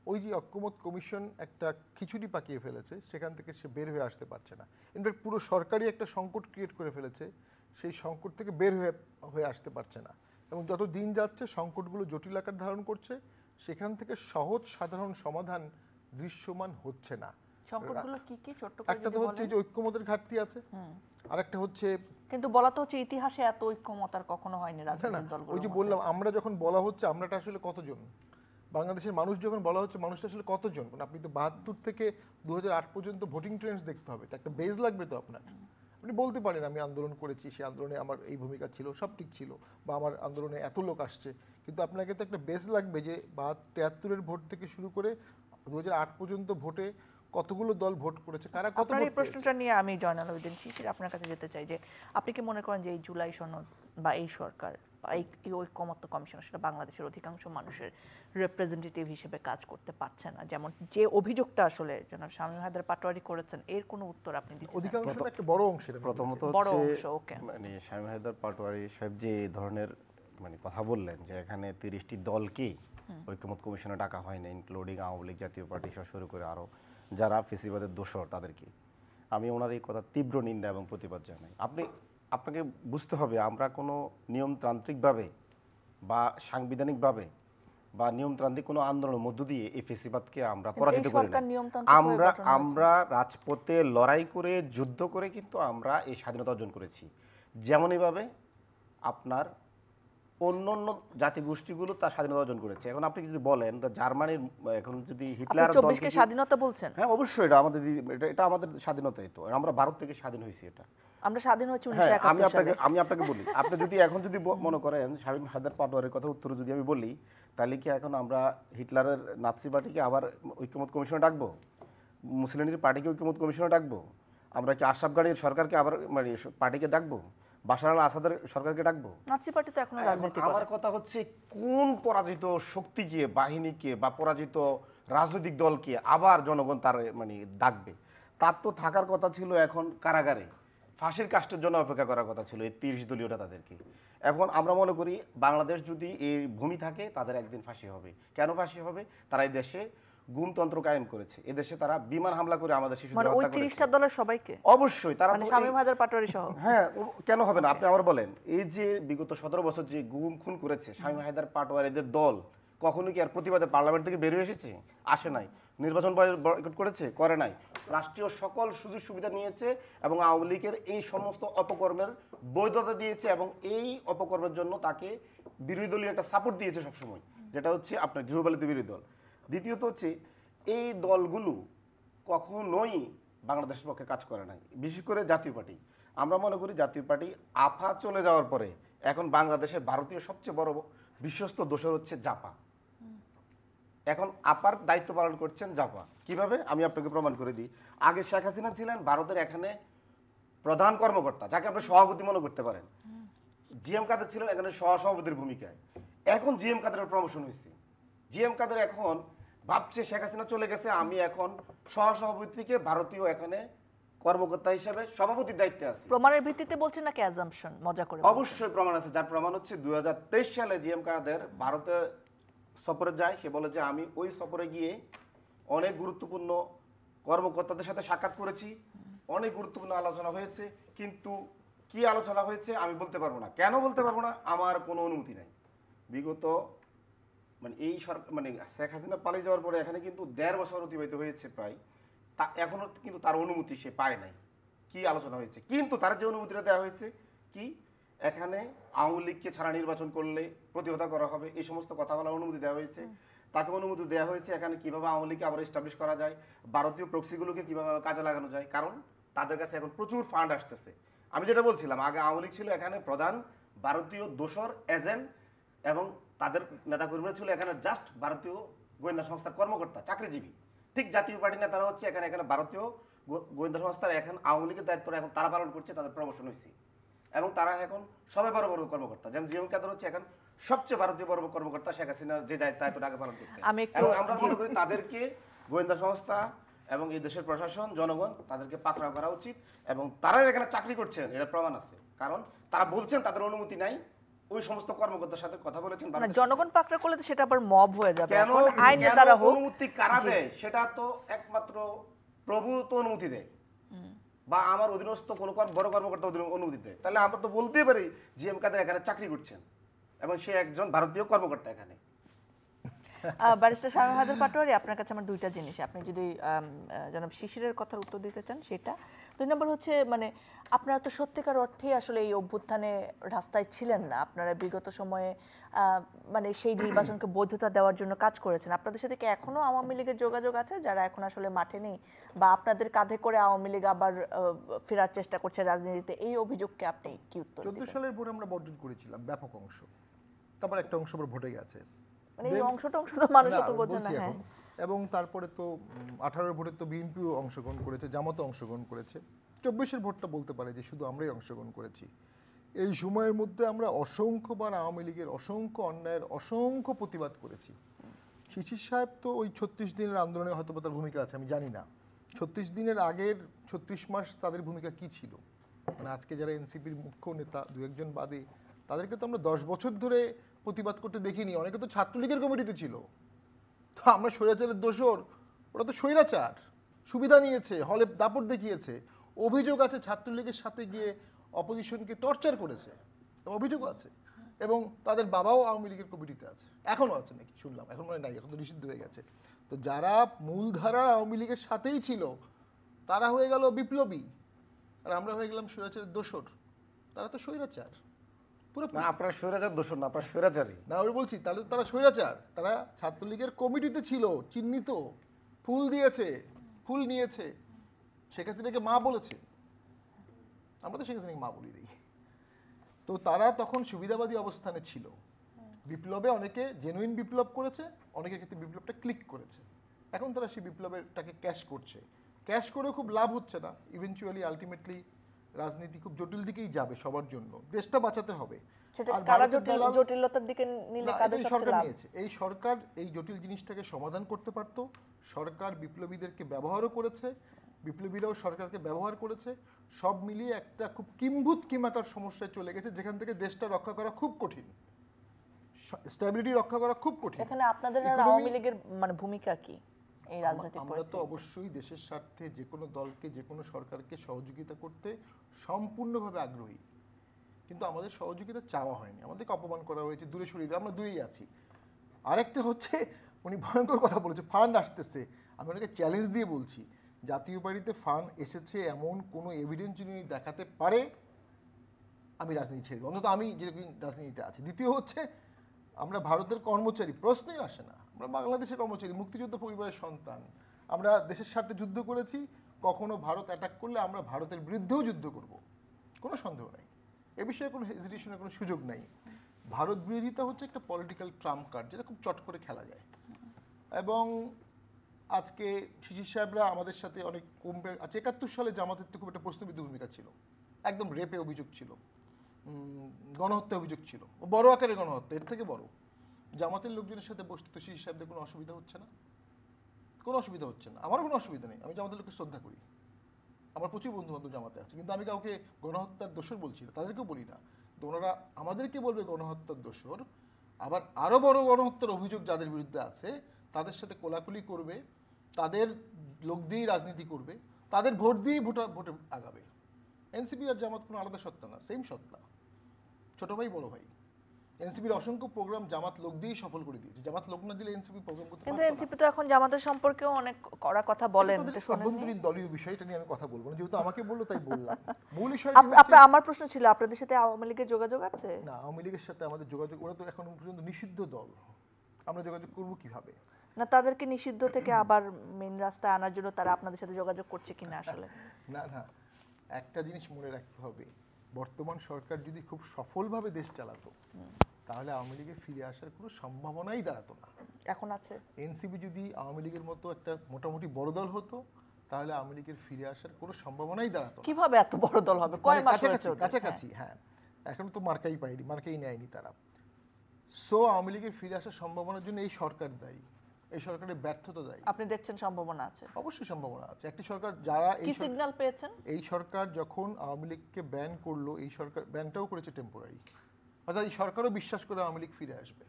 ওই যে ঐক্যমত কমিশন একটা খিচুড়ি পাকিয়ে ফেলেছে, সেখান থেকে সে বের হয়ে আসতে পারছে না। ইনফ্যাক্ট পুরো সরকারই একটা সংকট ক্রিয়েট করে ফেলেছে, সেই সংকট থেকে বের হয়ে আসতে পারছে না। এবং যত দিন যাচ্ছে সংকটগুলো জটিল আকার ধারণ করছে, সেখান থেকে সহজ সাধারণ সমাধান দৃশ্যমান হচ্ছে না। সংকটগুলো কি কি ছোট্ট করে একটা তো হচ্ছে যে ঐক্যমতের ঘাটতি আছে, আরেকটা হচ্ছে, কিন্তু বলা তো হচ্ছে ইতিহাসে এত ঐক্যমত আর কখনো হয়নি রাজনৈতিক দলগুলো। ওই যে বললাম, আমরা যখন বলা হচ্ছে আমরাটা আসলে কতজন, বাংলাদেশের মানুষ যখন বলা হচ্ছে মানুষটা আসলে কতজন, আপনি তো 72 থেকে 2008 পর্যন্ত ভোটিং ট্রেন্ডস দেখতে হবে, তো একটা বেজ লাগবে তো আপনার। আপনি বলতে পারেন আমি আন্দোলন করেছি, সেই আন্দোলনে আমার এই ভূমিকা ছিল, সব ঠিক ছিল, বা আমার আন্দোলনে এত লোক আসছে, কিন্তু আপনাকে তো একটা বেস লাগবে যে 73-এর ভোট থেকে শুরু করে 2008 পর্যন্ত ভোটে কতগুলো দল ভোট করেছে, কারা কত আপনার ভোট এই প্রশ্নটা নিয়ে আমি জয়নাল আবেদীন শিশির আপনার কাছে যেতে চাই যে আপনি কি মনে করেন যে এই জুলাই সনদ বা এই সরকার বা এই ঐক্যমত্য কমিশন সেটা বাংলাদেশের অধিকাংশ মানুষের রিপ্রেজেন্টেটিভ হিসেবে কাজ করতে পারছে না, যেমন যে অভিযোগটা আসলে জনাব শামীম হায়দার পাটোয়ারি করেছেন এর কোনো উত্তর আপনি দিতে চান? অধিকাংশ না, একটা বড় অংশের আমি প্রথমত বলছি। বড় হচ্ছে অংশ, ওকে। মানে শামীম হায়দার পাটোয়ারি সাহেব যে ধরনের মানে কথা বললেন যে এখানে 30টি দলকে ঐক্যমত কমিশনে ডাকা হয় না, ইনক্লুডিং আওয়ামী লীগ, জাতীয় পার্টি সহ শুরু করে আরও যারা ফেসিবাদের দোষর তাদেরকে, আমি ওনার এই কথা তীব্র নিন্দা এবং প্রতিবাদ জানাই। আপনাকে বুঝতে হবে আমরা কোনো নিয়মতান্ত্রিকভাবে বা সাংবিধানিকভাবে বা নিয়মতান্ত্রিক কোনো আন্দোলনের মধ্য দিয়ে এই ফেসিবাদকে আমরা পরাজিত করি না। আমরা রাজপথে লড়াই করে যুদ্ধ করে কিন্তু আমরা এই স্বাধীনতা অর্জন করেছি। যেমনইভাবে আপনার অন্য অন্য জাতিগোষ্ঠীগুলো তার স্বাধীনতা অর্জন করেছে। এখন আপনি যদি বলেন জার্মানির এখন যদি হিটলার 24কে স্বাধীনতা বলছেন, হ্যাঁ অবশ্যই এটা আমাদের স্বাধীনতাই তো, আমরা ভারত থেকে স্বাধীন হয়েছি, এটা আমরা স্বাধীন হয়েছি হ্যাঁ। 1971 সালে। আমি আপনাকে বলি, আপনি যদি এখন যদি মনে করেন শামীম হায়দার পাটোয়ারির কথা উত্তর যদি আমি বলি, তাহলে কি এখন আমরা হিটলারের নাৎসি পার্টিকে আবার ঐক্যমত কমিশনে ডাকবো? মুসলিনের পার্টিকে ঐক্যমত কমিশনে ডাকবো? আমরা কি আশরাফ গানির সরকারকে আবার মানে পার্টিকে ডাকবো? বাশার আল আসাদের সরকারকে ডাকবো? নাৎসি পার্টি তো এখনো রাজনীতি করে। আমার কথা হচ্ছে কোন পরাজিত শক্তিকে, বাহিনীকে বা পরাজিত রাজনৈতিক দলকে আবার জনগণ তার মানে ডাকবে? তার তো থাকার কথা ছিল এখন কারাগারে, ফাঁসির কাস্টের জন্য অপেক্ষা করার কথা ছিল এই 30 দলীয়টা তাদেরকে। এখন আমরা মনে করি বাংলাদেশ যদি এই ভূমি থাকে তাদের একদিন ফাঁসি হবে। কেন ফাঁসি হবে? তারা এই দেশে গুমতন্ত্র কায়েম করেছে, এদেশে তারা বিমান হামলা করে আমাদের শিশুদের মানে ওই হত্যা করেছে। 30টা দলের সবাইকে অবশ্যই তারা মানে তো শামীম হায়দার পাটোয়ারি সহ। হ্যাঁ, কেন হবে না? আপনি আবার বলেন, এই যে বিগত 17 বছর যে গুম খুন করেছে শামীম হায়দার পাটোয়ারিদের দল, কখনো কি আর প্রতিবাদে পার্লামেন্ট থেকে বের হয়ে এসেছে? আসে নাই। নির্বাচন বয়কট করেছে? করে নাই। রাষ্ট্রীয় সকল সুযোগ সুবিধা নিয়েছে এবং আওয়ামী লীগের এই সমস্ত অপকর্মের বৈধতা দিয়েছে এবং এই অপকর্মের জন্য তাকে বিরোধী দলীয় একটা সাপোর্ট দিয়েছে সবসময়, যেটা হচ্ছে আপনার গৃহপালিত বিরোধী দল। দ্বিতীয়ত হচ্ছে এই দলগুলো কখনোই বাংলাদেশের পক্ষে কাজ করে নাই, বিশেষ করে জাতীয় পার্টি। আমরা মনে করি জাতীয় পার্টি আফা চলে যাওয়ার পরে এখন বাংলাদেশে ভারতীয় সবচেয়ে বড় বিশ্বস্ত দোষর হচ্ছে জাপা। এখন আপার দায়িত্ব পালন করছেন জাপা। কিভাবে? আমি আপনাকে প্রমাণ করে দিই। আগে শেখ হাসিনা ছিলেন ভারতের এখানে প্রধান কর্মকর্তা, যাকে আপনি সভাপতি মনে করতে পারেন। জিএম কাদের ছিলেন এখানে সহসভাপতির ভূমিকায়। এখন জিএম কাদের প্রমোশন হয়েছে। জিএম কাদের এখন ভাবছে শেখ হাসিনা চলে গেছে, আমি এখন সহসভাপতি থেকে ভারতীয় এখানে কর্মকর্তা হিসেবে সভাপতির দায়িত্বে আছি। প্রমাণের ভিত্তিতে বলছেন নাকি অ্যাজাম্পশন? মজা করে অবশ্যই প্রমাণ আছে, যার প্রমাণ হচ্ছে 2023 সালে জিএম কাদের ভারতে সফরে যায়। সে বলে যে আমি ওই সফরে গিয়ে অনেক গুরুত্বপূর্ণ কর্মকর্তাদের সাথে সাক্ষাৎ করেছি, অনেক গুরুত্বপূর্ণ আলোচনা হয়েছে, কিন্তু কি আলোচনা হয়েছে আমি বলতে পারবো না। কেন বলতে পারবো না? আমার কোনো অনুমতি নাই। বিগত মানে এই সরকার মানে শেখ হাসিনা পালিয়ে যাওয়ার পরে এখানে কিন্তু 1.5 বছর অতিবাহিত হয়েছে প্রায়, তা এখনো কিন্তু তার অনুমতি সে পায় নাই। কি আলোচনা হয়েছে? কিন্তু তার যে অনুমতিটা দেওয়া হয়েছে কি, এখানে আওয়ামী লীগকে ছাড়া নির্বাচন করলে প্রতিহত করা হবে, এই সমস্ত কথা বলার অনুমতি দেওয়া হয়েছে। তাকে অনুমতি দেওয়া হয়েছে এখানে কিভাবে আওয়ামী লীগকে আবার এস্টাবলিশ করা যায়, ভারতীয় প্রক্সিগুলোকে কিভাবে কাজে লাগানো যায়, কারণ তাদের কাছে এখন প্রচুর ফান্ড আসতেছে। আমি যেটা বলছিলাম, আগে আওয়ামী লীগ ছিল এখানে প্রধান ভারতীয় দোসর এজেন্ট এবং তাদের নেতাকর্মীরা ছিল এখানে জাস্ট ভারতীয় গোয়েন্দা সংস্থার কর্মকর্তা, চাকরিজীবী। ঠিক জাতীয় পার্টির নেতারা হচ্ছে এখানে ভারতীয় গোয়েন্দা সংস্থার এখন আওয়ামী লীগের দায়িত্বটা এখন তারা পালন করছে, তাদের প্রমোশন হয়েছে এবং তারা এখন সবাই বড় বড় কর্মকর্তা। যেমন জিএম কাদের হচ্ছে এখন সবচেয়ে ভারতীয় বড় কর্মকর্তা, শেখ হাসিনার যে দায়িত্বটা আগে পালন করতে। এবং আমরা মনে করি তাদেরকে গোয়েন্দা সংস্থা এবং এই দেশের প্রশাসন, জনগণ তাদেরকে পাকড়াও করা উচিত এবং তারা এখানে চাকরি করছেন এটা প্রমাণ আছে, কারণ তারা বলছেন তাদের অনুমতি নাই, ওই সমস্ত কর্মকর্তার সাথে কথা বলেছেন। জনগণ পাকড়া করলে তো সেটা আবার মব হয়ে যাবে। কেন আইনের দ্বারা হোক, অনুমতি কারা দেয়? সেটা তো একমাত্র প্রভু তো অনুমতি দেয়, বা আমার অধীনস্থ কোনো বড় কর্মকর্তা অনুমতি দেয়। তাহলে আমরা তো বলতেই পারি জিএম কাদের এখানে চাকরি করছেন এবং সে একজন ভারতীয় কর্মকর্তা এখানে। ব্যারিস্টার শামীম হায়দার পাটোয়ারি, আপনার কাছে আমার দুইটা জিনিস, আপনি যদি জনাব শিশিরের কথার উত্তর দিতে চান সেটা। 2 নম্বর হচ্ছে মানে আপনারা তো সত্যিকার অর্থেই আসলে এই অভ্যুত্থানে রাস্তায় ছিলেন না, আপনারা বিগত সময়ে মানে সেই নির্বাচনকে বৈধতা দেওয়ার জন্য কাজ করেছেন। আপনাদের সাথে কি এখনো আওয়ামী লীগের যোগাযোগ আছে যারা এখন আসলে মাঠে নেই, বা আপনাদের কাঁধে করে আওয়ামী লীগ আবার ফেরার চেষ্টা করছে রাজনীতিতে? এই অভিযোগকে আপনি কি উত্তর দিবেন? 14 সালের ভোট আমরা বর্জন করেছিলাম ব্যাপক অংশ, তারপর একটা অংশ আবার ভোটে গেছে। মানে এই অংশটা তো মানুষ তো বোঝে না। হ্যাঁ, এবং তারপরে তো 18 ভোটে তো বিএনপিও অংশগ্রহণ করেছে, জামাতও অংশগ্রহণ করেছে, 24-এর ভোটটা বলতে পারে যে শুধু আমরাই অংশগ্রহণ করেছি। এই সময়ের মধ্যে আমরা অসংখ্যবার আওয়ামী লীগের অসংখ্য অন্যায়ের অসংখ্য প্রতিবাদ করেছি। শিশির সাহেব তো ওই 36 দিনের আন্দোলনে হয়তো তার ভূমিকা আছে, আমি জানি না 36 দিনের আগের 36 মাস তাদের ভূমিকা কি ছিল। মানে আজকে যারা এনসিপির মুখ্য নেতা দু একজন বাদে, তাদেরকে তো আমরা 10 বছর ধরে প্রতিবাদ করতে দেখিনি। অনেকে তো ছাত্রলীগের কমিটিতে ছিল। তো আমরা স্বৈরাচারের দোষর, ওরা তো স্বৈরাচার, সুবিধা নিয়েছে, হলে দাপট দেখিয়েছে। অভিযোগ আছে ছাত্রলীগের সাথে গিয়ে অপোজিশনকে টর্চার করেছে, অভিযোগ আছে। এবং তাদের বাবাও আওয়ামী লীগের কমিটিতে আছে, এখনও আছে নাকি শুনলাম, এখন মনে নাই, এখন তো নিষিদ্ধ হয়ে গেছে। তো যারা মূলধারার আওয়ামী লীগের সাথেই ছিল তারা হয়ে গেল বিপ্লবী, আর আমরা হয়ে গেলাম স্বৈরাচারের দোসর। তারা তো স্বৈরাচার পুরো। না, আপনার স্বৈরাচার দোষর না, আপনার স্বৈরাচারই। না, আমি বলছি তাহলে তারা স্বৈরাচার। তারা ছাত্রলীগের কমিটিতে ছিল, চিহ্নিত, ফুল দিয়েছে, ফুল নিয়েছে, শেখ হাসিনাকে মা বলেছে। আমরা তো শেখ হাসিনাকে মা বলি দিই। তো তারা তখন সুবিধাবাদী অবস্থানে ছিল। বিপ্লবে অনেকে জেনুইন বিপ্লব করেছে, অনেকের ক্ষেত্রে বিপ্লবটা ক্লিক করেছে। এখন তারা সেই বিপ্লবেরটাকে ক্যাশ করছে, ক্যাশ করেও খুব লাভ হচ্ছে না। ইভেনচুয়ালি আলটিমেটলি রাজনীতি খুব জটিল দিকেই যাবে সবার জন্য, দেশটা বাঁচাতে হবে। আর জটিলতার দিকে নিলে কাদের সরকার নিয়েছে, এই সরকার এই জটিল জিনিসটাকে সমাধান করতে পারত। সরকার বিপ্লবীদেরকে ব্যবহারও করেছে, বিপ্লবীরাও সরকারকে ব্যবহার করেছে। সব মিলিয়ে একটা খুব কিম্ভূত কিমাকার সমস্যায় চলে গেছে, যেখান থেকে দেশটা রক্ষা করা খুব কঠিন, স্ট্যাবিলিটি রক্ষা করা খুব কঠিন। এখানে আপনাদের আর আওয়ামী লীগের মানে ভূমিকা কি এই রাজনৈতিক আমরা তো অবশ্যই দেশের স্বার্থে যে কোনো দলকে, যে কোনো সরকারকে সহযোগিতা করতে সম্পূর্ণভাবে আগ্রহী, কিন্তু আমাদের সহযোগিতা চাওয়া হয়নি, আমাদেরকে অপমান করা হয়েছে, দূরে সরিয়ে দিয়ে আমরা দূরেই আছি। আরেকটা হচ্ছে উনি ভয়ঙ্কর কথা বলেছে, ফান্ড আসতেছে। আমি ওনাকে চ্যালেঞ্জ দিয়ে বলছি, জাতীয় পার্টিতে ফান্ড এসেছে এমন কোনো এভিডেন্স যদি উনি দেখাতে পারে, আমি রাজনীতি ছেড়ে দেবো, অন্তত আমি যেরকম রাজনীতিতে আছি। দ্বিতীয় হচ্ছে, আমরা ভারতের কর্মচারী, প্রশ্নই আসে না। আমরা বাংলাদেশের কর্মচারী, মুক্তিযোদ্ধা পরিবারের সন্তান। আমরা দেশের স্বার্থে যুদ্ধ করেছি, কখনো ভারত অ্যাটাক করলে আমরা ভারতের বিরুদ্ধেও যুদ্ধ করব, কোনো সন্দেহ নাই। এ বিষয়ে কোনো হেজিটেশনের কোনো সুযোগ নাই। ভারত বিরোধিতা হচ্ছে একটা পলিটিক্যাল ট্রাম্প কার্ড, যেটা খুব চট করে খেলা যায়। এবং আজকে শিশির সাহেবরা আমাদের সাথে অনেক কম্পেয়ার আছে। 71 সালে জামাতের তো খুব একটা প্রশ্নবিদ্ধ ভূমিকা ছিল, একদম রেপে অভিযোগ ছিল, গণহত্যা অভিযোগ ছিল, বড় আকারের গণহত্যা, এর থেকে বড়। জামাতের লোকজনের সাথে বসতে তো শিশির সাহেবদের কোনো অসুবিধা হচ্ছে না, কোনো অসুবিধা হচ্ছে না। আমারও কোনো অসুবিধা নেই, আমি জামাতের লোককে শ্রদ্ধা করি, আমার প্রচুর বন্ধু বান্ধব জামাতে আছে, কিন্তু আমি কাউকে গণহত্যার দোষর বলছি না, তাদেরকেও বলি না। তো ওনারা আমাদেরকে বলবে গণহত্যার দোষর, আবার আরও বড় গণহত্যার অভিযোগ যাদের বিরুদ্ধে আছে তাদের সাথে কোলাকুলি করবে, তাদের লোক দিয়েই রাজনীতি করবে, তাদের ভোট দিয়েই ভোটে আগাবে। এনসিপি আর জামাত কোনো আলাদা সত্তা না, সেম সত্তা, ছোটো ভাই বড় ভাই। এনসিপির অসংখ্য প্রোগ্রাম জামাত লোক দিয়েই সফল করে দিয়েছে, জামাত লোক না দিলে এনসিপি প্রোগ্রাম করতে পারতো না। কিন্তু এনসিপি তো এখন জামাতের সম্পর্কেও অনেক কড়া কথা বলেন, এটা শুনেননি? আভ্যন্তরীণ দলীয় বিষয়টা নিয়ে আমি কথা বলবো না, যেহেতু আমাকে বললো তাই বললাম। মূল বিষয় আমার প্রশ্ন ছিল, আপনাদের সাথে আওয়ামী লীগের যোগাযোগ আছে? না, আওয়ামী লীগের সাথে আমাদের যোগাযোগ, ওরা তো এখন পর্যন্ত নিষিদ্ধ দল, আমরা যোগাযোগ করবো কিভাবে? না, তাদেরকে নিষিদ্ধ থেকে আবার মেন রাস্তায় আনার জন্য তারা আপনাদের সাথে যোগাযোগ করছে কিনা আসলে? না না, একটা জিনিস মনে রাখতে হবে, বর্তমান সরকার যদি খুব সফলভাবে দেশ চালাতো তাহলে আওয়ামী লীগের ফিরে আসার কোনো সম্ভাবনাই দাঁড়াতো না। এখন আছে। এনসিপি যদি আওয়ামী লীগের মতো একটা মোটামুটি বড় দল হতো তাহলে আওয়ামী লীগের ফিরে আসার কোনো সম্ভাবনাই দাঁড়াতো না। কিভাবে এত বড় দল হবে? কয় মাস হয়েছে? কাছাকাছি, হ্যাঁ, এখন তো মার্কাই পাইনি, মার্কাই নেয়নি তারা। সো আওয়ামী লীগের ফিরে আসার সম্ভাবনার জন্য এই সরকার দায়ী, এই সরকারের ব্যর্থতা দায়ী। আপনি দেখছেন সম্ভাবনা আছে? অবশ্যই সম্ভাবনা আছে। একটি সরকার যারা কি সিগন্যাল পেয়েছেন? এই সরকার যখন আওয়ামী লীগকে ব্যান করলো, এই সরকার ব্যানটাও করেছে টেম্পোরারি, অর্থাৎ এই সরকারও বিশ্বাস করে আওয়ামী লীগ ফিরে আসবে।